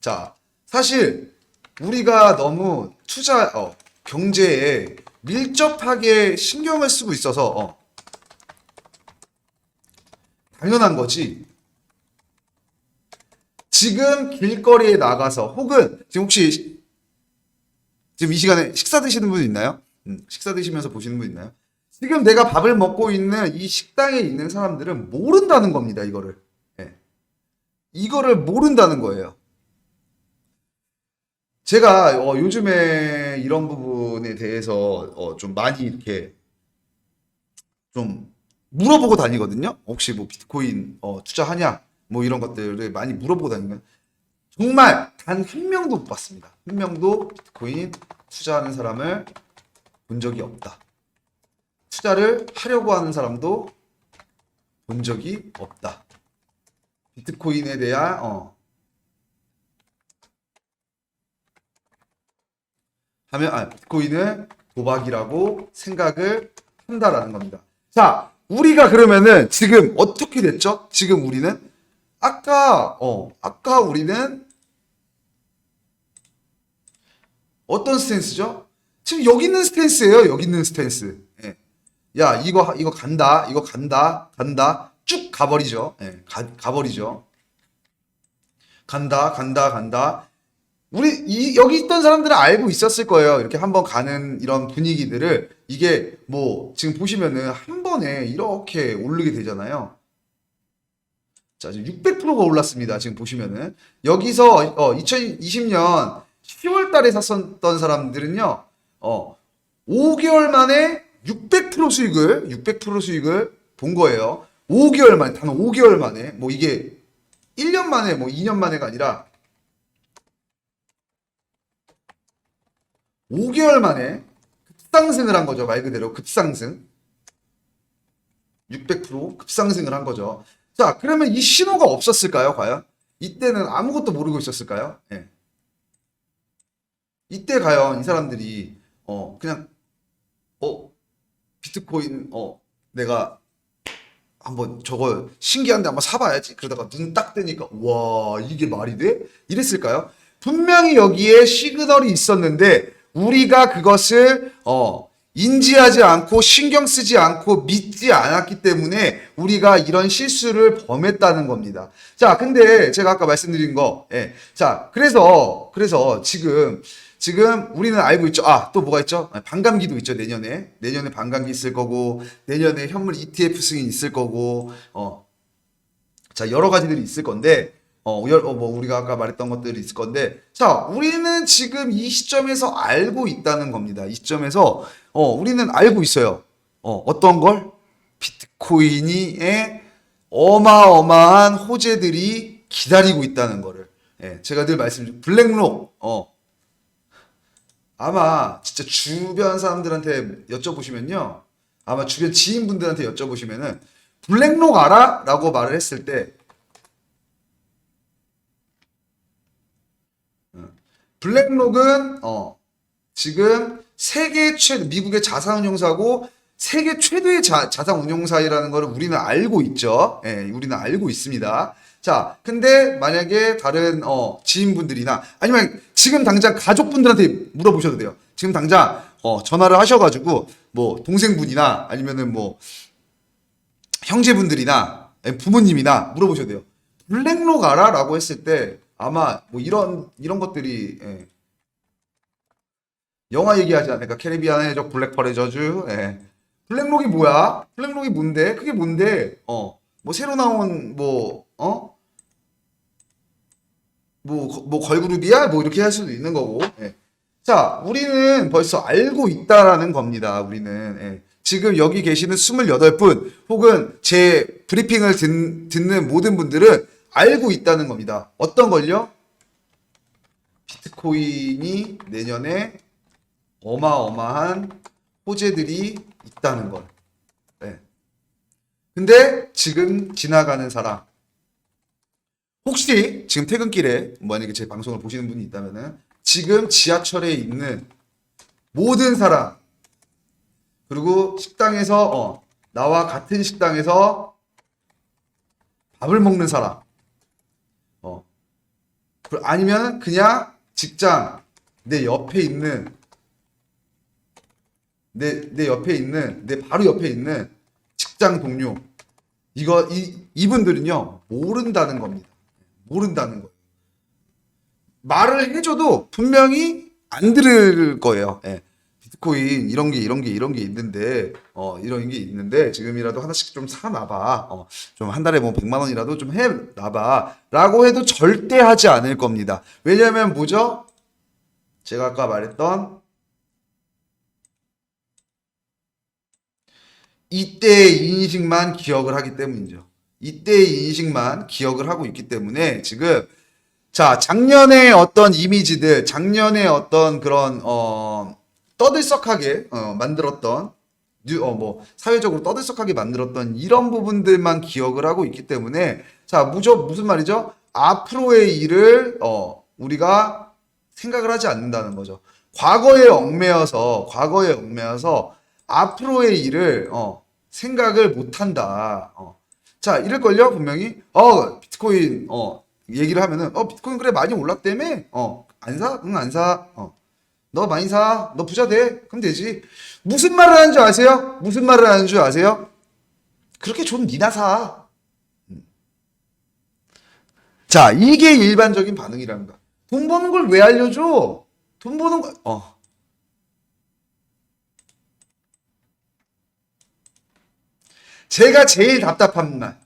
자 사실 우리가 너무 경제에 밀접하게 신경을 쓰고 있어서 당연한 거지. 지금 길거리에 나가서 혹은 지금 혹시 지금 이 시간에 식사 드시는 분 있나요? 식사 드시면서 보시는 분 있나요? 지금 내가 밥을 먹고 있는 이 식당에 있는 사람들은 모른다는 겁니다. 이거를. 예. 이거를 모른다는 거예요. 제가 요즘에 이런 부분에 대해서 좀 많이 이렇게 좀 물어보고 다니거든요. 혹시 뭐 비트코인 투자하냐? 뭐 이런 것들을 많이 물어보고 다니면 정말 단 한 명도 못 봤습니다. 한 명도 비트코인 투자하는 사람을 본 적이 없다. 투자를 하려고 하는 사람도 본 적이 없다. 비트코인에 대한 비트코인을 도박이라고 생각을 한다라는 겁니다. 자, 우리가 그러면은 지금 어떻게 됐죠? 지금 우리는 아까 우리는 어떤 스탠스죠? 지금 여기 있는 스탠스예요. 여기 있는 스탠스. 예. 야, 이거 간다. 이거 간다. 쭉 가버리죠. 예. 가버리죠. 간다. 여기 있던 사람들은 알고 있었을 거예요. 이렇게 한번 가는 이런 분위기들을 이게 뭐 지금 보시면은 한 번에 이렇게 오르게 되잖아요. 자, 지금 600%가 올랐습니다. 지금 보시면은 여기서 2020년 10월 달에 샀었던 사람들은요. 5개월 만에 600% 수익을 본 거예요. 5개월 만에 단 5개월 만에 뭐 이게 1년 만에 뭐 2년 만에가 아니라 5개월 만에 급상승을 한 거죠. 말 그대로 급상승. 600% 급상승을 한 거죠. 자, 그러면 이 신호가 없었을까요? 과연? 이때는 아무것도 모르고 있었을까요? 예. 이때 과연 이 사람들이 그냥 비트코인 내가 한번 저거 신기한데 한번 사봐야지. 그러다가 눈 딱 뜨니까 와 이게 말이 돼? 이랬을까요? 분명히 여기에 시그널이 있었는데 우리가 그것을 인지하지 않고 신경 쓰지 않고 믿지 않았기 때문에 우리가 이런 실수를 범했다는 겁니다. 자, 근데 제가 아까 말씀드린 거, 예. 자, 그래서 지금 우리는 알고 있죠. 아, 또 뭐가 있죠? 반감기도 있죠. 내년에 반감기 있을 거고, 내년에 현물 ETF 승인 있을 거고, 자, 여러 가지들이 있을 건데, 뭐, 우리가 아까 말했던 것들이 있을 건데, 자, 우리는 지금 이 시점에서 알고 있다는 겁니다. 이 시점에서, 우리는 알고 있어요. 어떤 걸? 비트코인의 어마어마한 호재들이 기다리고 있다는 거를. 예, 제가 늘 말씀드린, 블랙록, 아마 진짜 주변 사람들한테 여쭤보시면요. 아마 주변 지인분들한테 여쭤보시면은, 블랙록 알아? 라고 말을 했을 때, 블랙록은 지금 미국의 자산운용사고 세계 최대의 자산운용사라는 거를 우리는 알고 있죠. 예, 우리는 알고 있습니다. 자, 근데 만약에 다른 지인분들이나 아니면 지금 당장 가족분들한테 물어보셔도 돼요. 지금 당장 전화를 하셔가지고 뭐 동생분이나 아니면은 뭐 형제분들이나 부모님이나 물어보셔도 돼요. 블랙록 알아라고 했을 때 아마 뭐 이런 것들이 영화 얘기하지 않을까? 캐리비안의 적, 블랙펄의 저주. 블랙록이 뭐야? 블랙록이 뭔데? 그게 뭔데? 뭐 새로 나온 뭐 걸그룹이야? 뭐 이렇게 할 수도 있는 거고. 자, 우리는 벌써 알고 있다라는 겁니다. 우리는. 지금 여기 계시는 28분 혹은 제 브리핑을 듣는 모든 분들은 알고 있다는 겁니다. 어떤 걸요? 비트코인이 내년에 어마어마한 호재들이 있다는 걸. 근데 지금 지나가는 사람, 혹시 지금 퇴근길에 만약에 제 방송을 보시는 분이 있다면은 지금 지하철에 있는 모든 사람, 그리고 식당에서 나와 같은 식당에서 밥을 먹는 사람, 아니면 그냥 직장 내 옆에 있는 내 바로 옆에 있는 직장 동료, 이분들은요 모른다는 겁니다. 모른다는 거예요. 말을 해줘도 분명히 안 들을 거예요. 비트코인 이런 게 있는데 이런 게 있는데 지금이라도 하나씩 좀 사놔봐. 좀 한 달에 뭐 100만 원이라도 좀 해놔봐 라고 해도 절대 하지 않을 겁니다. 왜냐면 뭐죠? 제가 아까 말했던 이때의 인식만 기억을 하기 때문이죠. 이때의 인식만 기억을 하고 있기 때문에 지금 자, 작년에 어떤 이미지들, 작년에 어떤 그런 떠들썩하게 만들었던 뭐 사회적으로 떠들썩하게 만들었던 이런 부분들만 기억을 하고 있기 때문에 자, 무슨 말이죠? 앞으로의 일을 우리가 생각을 하지 않는다는 거죠. 과거에 얽매여서 앞으로의 일을 생각을 못 한다. 자, 이럴걸요, 분명히. 비트코인 얘기를 하면은 비트코인 그래 많이 올랐다며? 안 사? 응, 안 사. 너 많이 사. 너 부자 돼. 그럼 되지. 무슨 말을 하는 줄 아세요? 무슨 말을 하는 줄 아세요? 그렇게 좀 니나 사. 자, 이게 일반적인 반응이랍니다. 돈 버는 걸 왜 알려줘? 돈 버는 걸 제가 제일 답답한 말.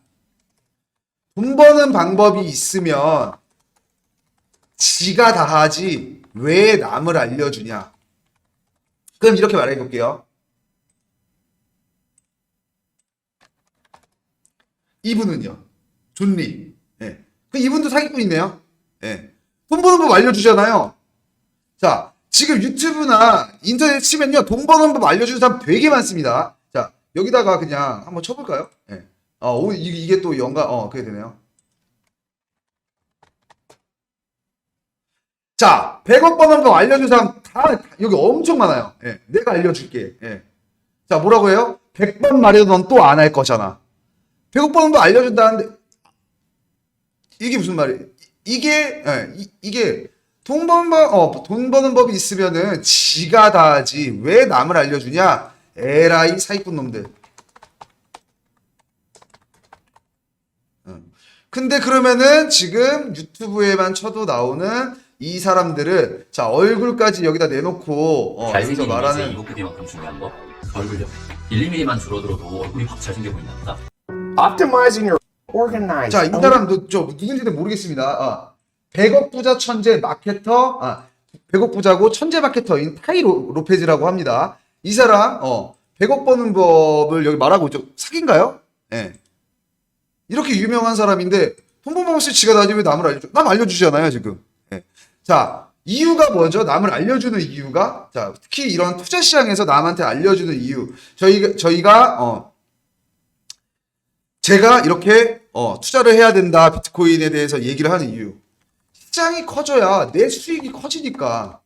돈 버는 방법이 있으면 지가 다 하지 왜 남을 알려주냐. 그럼 이렇게 말해 볼게요. 이분은요. 존리. 그 이분도 사기꾼이네요. 돈 버는 법 알려주잖아요. 자, 지금 유튜브나 인터넷 치면요. 돈 버는 법 알려주는 사람 되게 많습니다. 자, 여기다가 그냥 한번 쳐볼까요? 이게 또 그게 되네요. 자, 100억 버는 법 알려준 사람 다 여기 엄청 많아요. 내가 알려줄게. 자, 뭐라고 해요? 100번 말해도 넌 또 안 할 거잖아. 100억 버는 법 알려준다는데 이게 무슨 말이에요? 이게 돈 버는 법이 있으면은 지가 다 하지 왜 남을 알려주냐? 에라이 사기꾼 놈들. 근데 그러면은 지금 유튜브에만 쳐도 나오는 이 사람들은 자 얼굴까지 여기다 내놓고 여기서 말하는 이만큼 중요한 거 얼굴력 1, 2mm만 줄어들어도 얼굴이 확 잘생겨 보인답니다. Optimizing your organized. 자, 이 사람도 누군지는 모르겠습니다. 100억 부자 천재 마케터, 100억 부자고 천재 마케터인 타이 로페즈라고 합니다. 이 사람 100억 버는 법을 여기 말하고 있죠. 사기인가요? 이렇게 유명한 사람인데 돈 버는 법을 지가 다지 왜 남을 알려줘? 남 알려주잖아요 지금. 자, 이유가 뭐죠? 남을 알려주는 이유가 자 특히 이런 투자 시장에서 남한테 알려주는 이유 제가 이렇게 투자를 해야 된다 비트코인에 대해서 얘기를 하는 이유 시장이 커져야 내 수익이 커지니까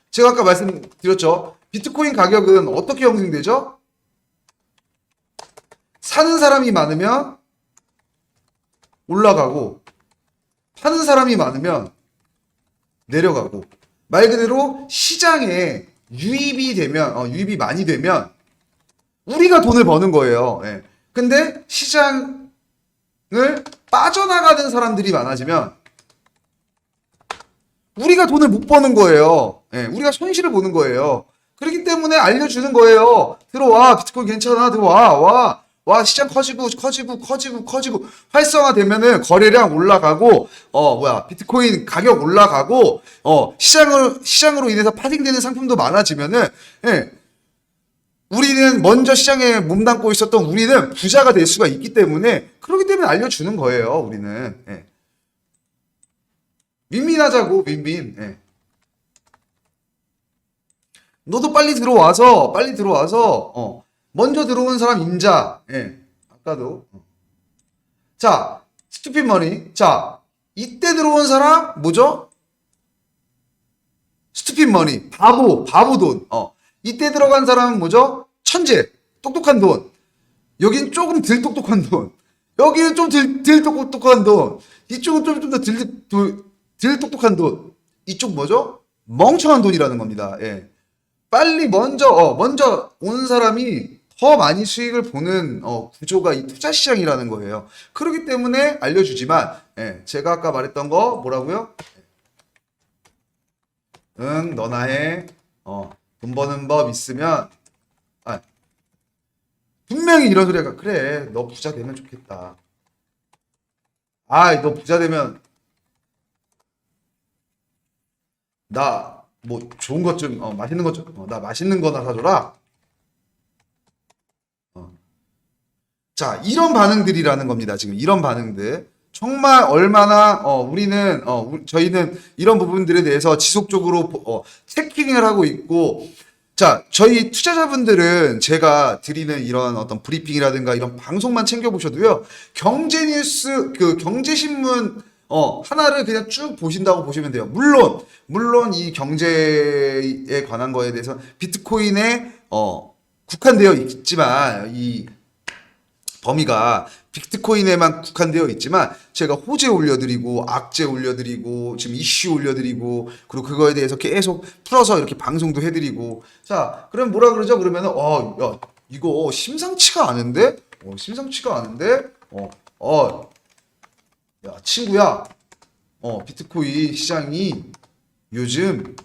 제가 아까 말씀드렸죠 비트코인 가격은 어떻게 형성되죠? 사는 사람이 많으면 올라가고 파는 사람이 많으면 내려가고 말 그대로 시장에 유입이 되면 유입이 많이 되면 우리가 돈을 버는 거예요. 예. 근데 시장을 빠져나가는 사람들이 많아지면 우리가 돈을 못 버는 거예요. 예. 우리가 손실을 보는 거예요. 그렇기 때문에 알려주는 거예요. 들어와, 비트코인 괜찮아, 들어와, 와, 시장 커지고 활성화되면은 거래량 올라가고, 비트코인 가격 올라가고, 시장으로 인해서 파생되는 상품도 많아지면은, 예. 우리는 먼저 시장에 몸담고 있었던 우리는 부자가 될 수가 있기 때문에, 그렇기 때문에 알려주는 거예요, 우리는. 예. 윈윈하자고, 윈윈. 예. 너도 빨리 들어와서, 먼저 들어온 사람 임자. 예. 아까도. 자, 스투핏 머니. 자, 이때 들어온 사람, 뭐죠? 스투핏 머니. 바보 돈. 이때 들어간 사람은 뭐죠? 천재. 똑똑한 돈. 여긴 조금 덜 똑똑한 돈. 여기는 좀 덜 똑똑한 돈. 이쪽은 좀 더 덜 똑똑한 돈. 이쪽 뭐죠? 멍청한 돈이라는 겁니다. 예. 빨리 먼저 온 사람이 더 많이 수익을 보는 구조가 이 투자 시장이라는 거예요. 그렇기 때문에 알려주지만 예, 제가 아까 말했던 거 뭐라고요? 응, 너나 해. 돈 버는 법 있으면 분명히 이런 소리가 그래. 너 부자 되면 좋겠다. 너 부자 되면 나 뭐 좋은 것 좀 맛있는 것 좀 나 맛있는 거나 사줘라. 자, 이런 반응들이라는 겁니다. 지금 이런 반응들 정말 얼마나 저희는 이런 부분들에 대해서 지속적으로 체킹을 하고 있고, 자, 저희 투자자분들은 제가 드리는 이런 어떤 브리핑이라든가 이런 방송만 챙겨보셔도요, 경제 뉴스, 경제신문 하나를 그냥 쭉 보신다고 보시면 돼요. 물론 이 경제에 관한 거에 대해서 비트코인에 국한되어 있지만, 이 범위가 비트코인에만 국한되어 있지만, 제가 호재 올려드리고 악재 올려드리고 지금 이슈 올려드리고 그리고 그거에 대해서 계속 풀어서 이렇게 방송도 해드리고. 자, 그럼 뭐라 그러죠? 그러면은 야, 이거 심상치가 않은데? 야, 친구야, 비트코인 시장이 요즘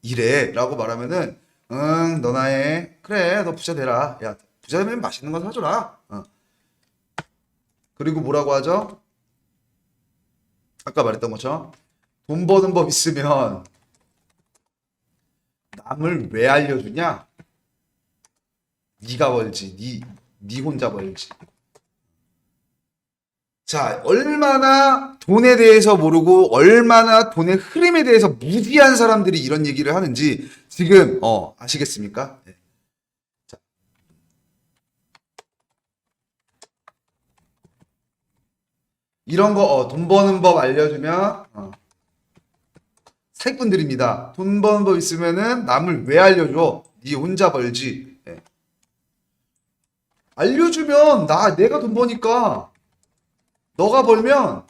이래 라고 말하면은, 응, 너나 해. 그래, 너 부자 되라. 야, 부자 되면 맛있는 거 사줘라. 그리고 뭐라고 하죠? 아까 말했던 것처럼 돈 버는 법 있으면 남을 왜 알려주냐? 네가 벌지. 네 혼자 벌지. 자, 얼마나 돈에 대해서 모르고 얼마나 돈의 흐름에 대해서 무지한 사람들이 이런 얘기를 하는지 지금 아시겠습니까? 네. 자. 이런 거 돈 버는 법 알려주면 사기꾼들입니다. 돈 버는 법 있으면은 남을 왜 알려줘? 네 혼자 벌지. 네. 알려주면 내가 돈 버니까 너가 벌면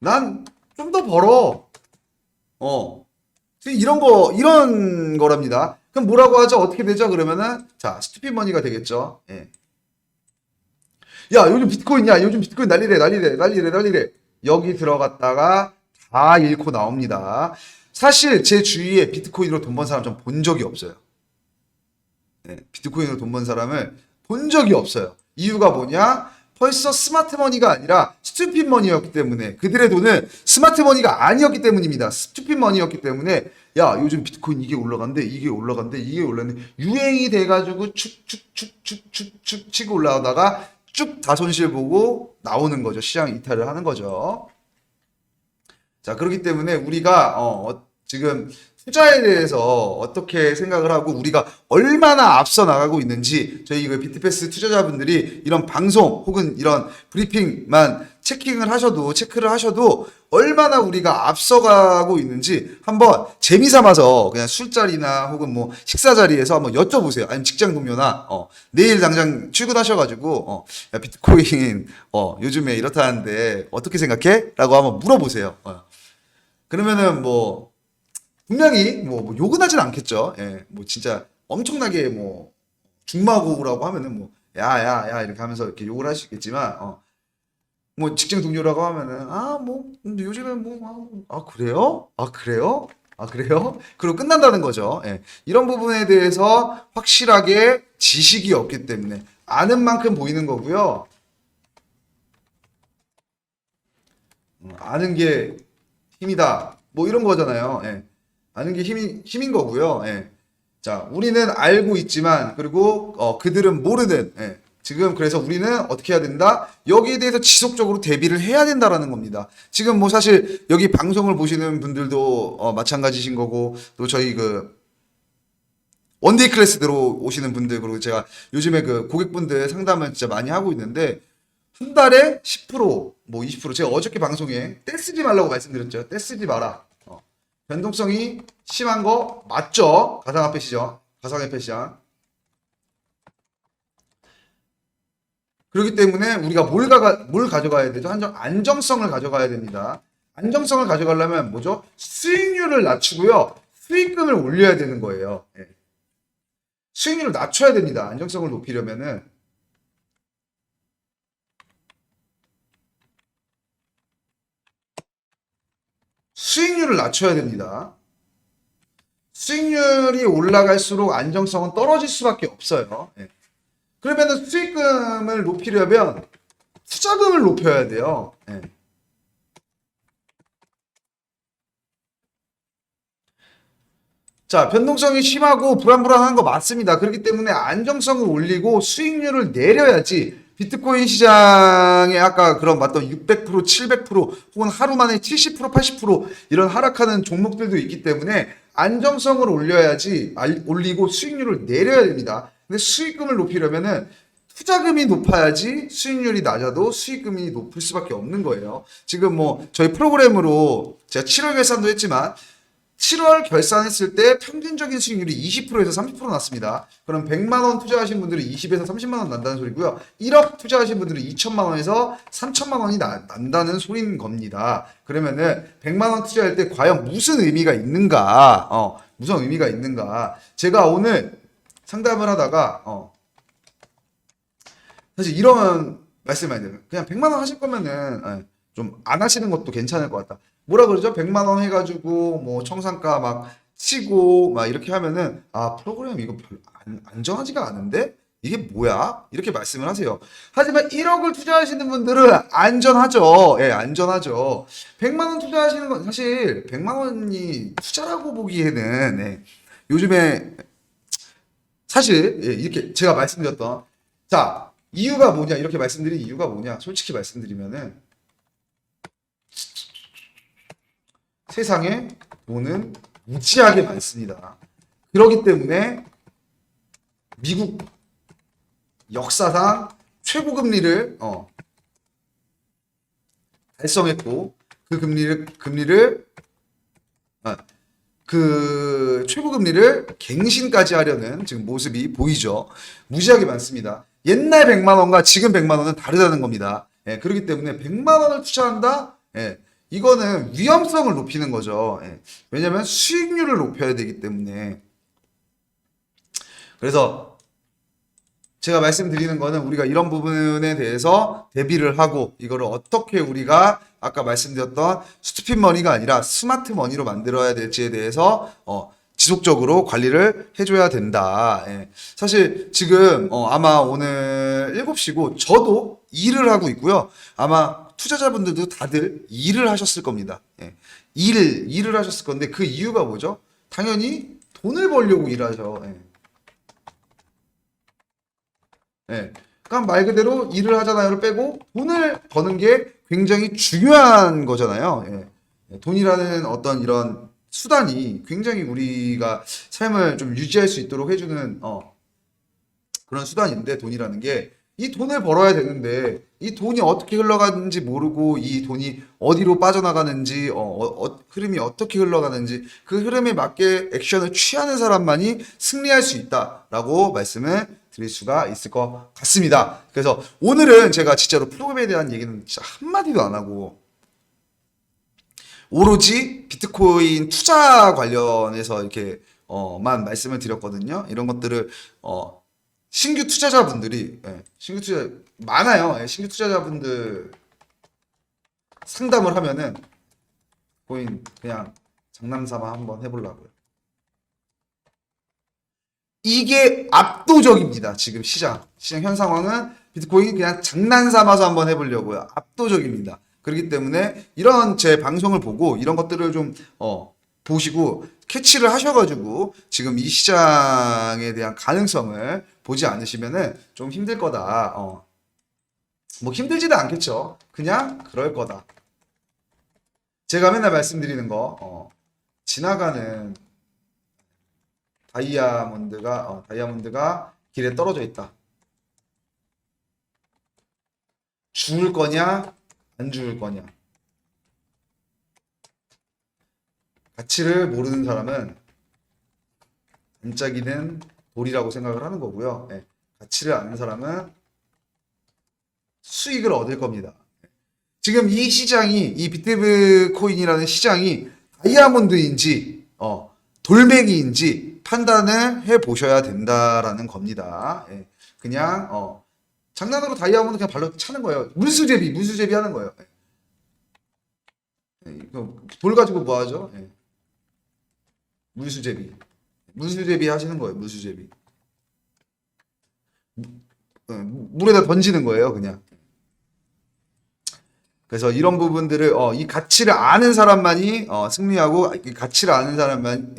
난 좀 더 벌어. 이런 거랍니다. 그럼 뭐라고 하죠? 어떻게 되죠? 그러면은 자, 스투핏 머니가 되겠죠. 예. 야, 요즘 비트코인 난리래. 여기 들어갔다가 다 잃고 나옵니다. 사실 제 주위에 비트코인으로 돈 번 사람 좀 본 적이 없어요. 네, 비트코인으로 돈 번 사람을 본 적이 없어요. 이유가 뭐냐? 벌써 스마트 머니가 아니라 스투핏 머니였기 때문에, 그들의 돈은 스마트 머니가 아니었기 때문입니다. 스투핏 머니였기 때문에, 야, 요즘 비트코인 이게 올라간대, 유행이 돼가지고 축 치고 올라오다가 쭉 다 손실 보고 나오는 거죠. 시장 이탈을 하는 거죠. 자, 그렇기 때문에 우리가 지금 투자에 대해서 어떻게 생각을 하고 우리가 얼마나 앞서 나가고 있는지 저희 비트패스 투자자분들이 이런 방송 혹은 이런 브리핑만 체크를 하셔도 얼마나 우리가 앞서가고 있는지 한번 재미삼아서 그냥 술자리나 혹은 뭐 식사 자리에서 한번 여쭤보세요. 아니면 직장 동료나 내일 당장 출근하셔가지고 야, 비트코인 요즘에 이렇다는데 어떻게 생각해? 라고 한번 물어보세요. 그러면은 뭐 분명히 뭐 욕은 하진 않겠죠. 예, 뭐 진짜 엄청나게 뭐 중마고라고 하면은 뭐 야야야 이렇게 하면서 이렇게 욕을 할 수 있겠지만 뭐 직장 동료라고 하면은 뭐 근데 요즘엔 뭐 그래요? 그래요? 그래요? 그리고 끝난다는 거죠. 예. 이런 부분에 대해서 확실하게 지식이 없기 때문에 아는 만큼 보이는 거고요. 아는 게 힘이다. 뭐 이런 거잖아요. 예. 아는 게 힘인 거고요. 예. 자, 우리는 알고 있지만 그리고 그들은 모르는. 예. 지금 그래서 우리는 어떻게 해야 된다? 여기에 대해서 지속적으로 대비를 해야 된다라는 겁니다. 지금 뭐 사실 여기 방송을 보시는 분들도 마찬가지신 거고 또 저희 그 원데이 클래스 들어오시는 분들 그리고 제가 요즘에 그 고객분들 상담을 진짜 많이 하고 있는데 한 달에 10%, 뭐 20% 제가 어저께 방송에 떼쓰지 말라고 말씀드렸죠. 떼쓰지 마라. 변동성이 심한 거 맞죠? 가상화폐 시장. 가상화폐 시장. 그렇기 때문에 우리가 뭘 가져가야 되죠? 안정성을 가져가야 됩니다. 안정성을 가져가려면 뭐죠? 수익률을 낮추고요. 수익금을 올려야 되는 거예요. 예. 수익률을 낮춰야 됩니다. 안정성을 높이려면은. 수익률을 낮춰야 됩니다. 수익률이 올라갈수록 안정성은 떨어질 수밖에 없어요. 예. 그러면은 수익금을 높이려면 투자금을 높여야 돼요. 예. 자, 변동성이 심하고 불안불안한 거 맞습니다. 그렇기 때문에 안정성을 올리고 수익률을 내려야지 비트코인 시장에 아까 그런 봤던 600%, 700% 혹은 하루 만에 70%, 80% 이런 하락하는 종목들도 있기 때문에 안정성을 올려야지 올리고 수익률을 내려야 됩니다. 근데 수익금을 높이려면은 투자금이 높아야지 수익률이 낮아도 수익금이 높을 수밖에 없는 거예요. 지금 뭐 저희 프로그램으로 제가 7월 결산도 했지만 7월 결산했을 때 평균적인 수익률이 20%에서 30% 났습니다. 그럼 100만 원 투자하신 분들은 20에서 30만 원 난다는 소리고요. 1억 투자하신 분들은 2천만 원에서 3천만 원이 난다는 소리인 겁니다. 그러면은 100만 원 투자할 때 과연 무슨 의미가 있는가? 무슨 의미가 있는가? 제가 오늘 상담을 하다가 사실 이런 말씀 많이 드려요. 그냥 100만 원 하실 거면은 좀 안 하시는 것도 괜찮을 것 같다. 뭐라 그러죠? 100만 원 해가지고 뭐 청산가 막 치고 막 이렇게 하면은 프로그램 이거 별로 안전하지가 않은데 이게 뭐야? 이렇게 말씀을 하세요. 하지만 1억을 투자하시는 분들은 안전하죠. 예, 안전하죠. 100만 원 투자하시는 건 사실 100만 원이 투자라고 보기에는 요즘에 사실 이렇게 제가 말씀드렸던 자 이유가 뭐냐 이렇게 말씀드린 이유가 뭐냐 솔직히 말씀드리면은 세상에 돈은 무지하게 많습니다. 그렇기 때문에 미국 역사상 최고 금리를 달성했고 그 최고 금리를 갱신까지 하려는 지금 모습이 보이죠. 무지하게 많습니다. 옛날 100만 원과 지금 100만 원은 다르다는 겁니다. 예, 그렇기 때문에 100만 원을 투자한다? 예, 이거는 위험성을 높이는 거죠. 예, 왜냐하면 수익률을 높여야 되기 때문에. 그래서 제가 말씀드리는 거는 우리가 이런 부분에 대해서 대비를 하고 이거를 어떻게 우리가 아까 말씀드렸던 스투핏 머니가 아니라 스마트 머니로 만들어야 될지에 대해서 지속적으로 관리를 해줘야 된다. 예. 사실 지금 아마 오늘 7시고 저도 일을 하고 있고요. 아마 투자자분들도 다들 일을 하셨을 겁니다. 예. 일을 하셨을 건데 그 이유가 뭐죠? 당연히 돈을 벌려고 일하죠. 예. 예. 그러니까 말 그대로 일을 하잖아요를 빼고 돈을 버는 게 굉장히 중요한 거잖아요. 예. 돈이라는 어떤 이런 수단이 굉장히 우리가 삶을 좀 유지할 수 있도록 해주는 그런 수단인데 돈이라는 게 이 돈을 벌어야 되는데 이 돈이 어떻게 흘러가는지 모르고 이 돈이 어디로 빠져나가는지 흐름이 어떻게 흘러가는지 그 흐름에 맞게 액션을 취하는 사람만이 승리할 수 있다라고 말씀을 드릴 수가 있을 것 같습니다. 그래서 오늘은 제가 진짜로 프로그램에 대한 얘기는 진짜 한마디도 안 하고 오로지 비트코인 투자 관련해서 이렇게 만 말씀을 드렸거든요. 이런 것들을 신규 투자자분들이 신규 투자 많아요. 신규 투자자분들 상담을 하면은 코인 그냥 장난삼아 한번 해보려고요. 이게 압도적입니다. 지금 시장 현 상황은 비트코인 그냥 장난삼아서 한번 해보려고요. 압도적입니다. 그렇기 때문에 이런 제 방송을 보고 이런 것들을 좀 보시고 캐치를 하셔가지고 지금 이 시장에 대한 가능성을 보지 않으시면은 좀 힘들 거다. 뭐 힘들지도 않겠죠. 그냥 그럴 거다. 제가 맨날 말씀드리는 거 지나가는 다이아몬드가 길에 떨어져 있다. 죽을 거냐 안 죽을 거냐. 가치를 모르는 사람은 반짝이는 돌이라고 생각을 하는 거고요. 가치를 아는 사람은 수익을 얻을 겁니다. 지금 이 시장이 이 비트코인이라는 시장이 다이아몬드인지 돌멩이인지 판단을 해 보셔야 된다라는 겁니다. 그냥 장난으로 다이아몬드 그냥 발로 차는 거예요. 물수제비 하는 거예요. 돌 가지고 뭐 하죠? 물수제비 하시는 거예요. 물수제비. 물에다 던지는 거예요, 그냥. 그래서 이런 부분들을 이 가치를 아는 사람만이 승리하고 이 가치를 아는 사람만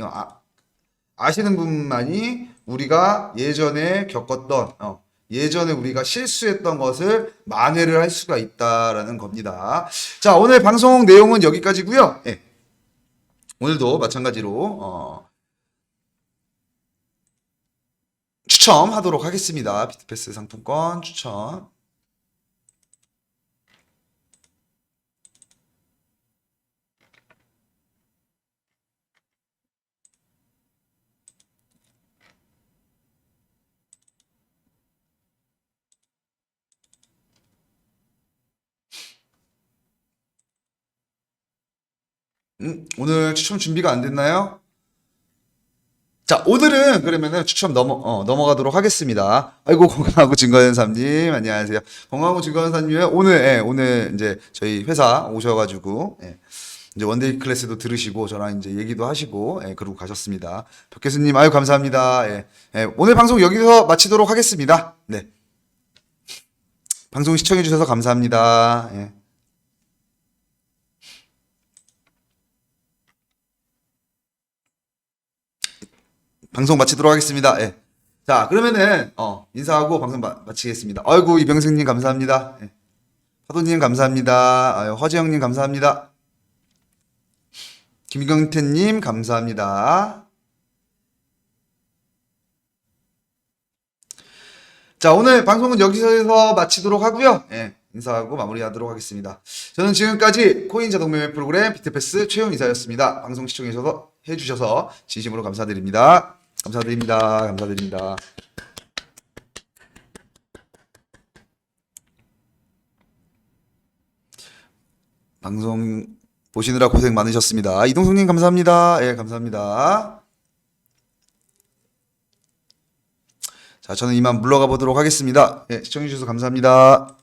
아시는 분만이 우리가 예전에 겪었던 예전에 우리가 실수했던 것을 만회를 할 수가 있다라는 겁니다. 자, 오늘 방송 내용은 여기까지고요. 오늘도 마찬가지로 추첨하도록 하겠습니다. 비트패스 상품권 추첨. 오늘 추첨 준비가 안 됐나요? 자, 오늘은 그러면은 추첨 넘어가도록 하겠습니다. 아이고, 건강하고 증거연 사님, 안녕하세요. 건강하고 증거연 사님, 오늘 이제 저희 회사 오셔가지고, 이제 원데이 클래스도 들으시고, 저랑 이제 얘기도 하시고, 그러고 가셨습니다. 박 교수님, 아유, 감사합니다. 오늘 방송 여기서 마치도록 하겠습니다. 네. 방송 시청해주셔서 감사합니다. 방송 마치도록 하겠습니다. 자, 그러면은 인사하고 방송 마치겠습니다. 아이고, 이병승님 감사합니다. 파도님 감사합니다. 아유, 허재영님 감사합니다. 김경태님 감사합니다. 자, 오늘 방송은 여기서 마치도록 하고요. 인사하고 마무리하도록 하겠습니다. 저는 지금까지 코인 자동 매매 프로그램 비트패스 최용 이사였습니다. 방송 시청해주셔서 진심으로 감사드립니다. 감사드립니다. 방송 보시느라 고생 많으셨습니다. 이동숙님 감사합니다. 감사합니다. 자, 저는 이만 물러가 보도록 하겠습니다. 시청해주셔서 감사합니다.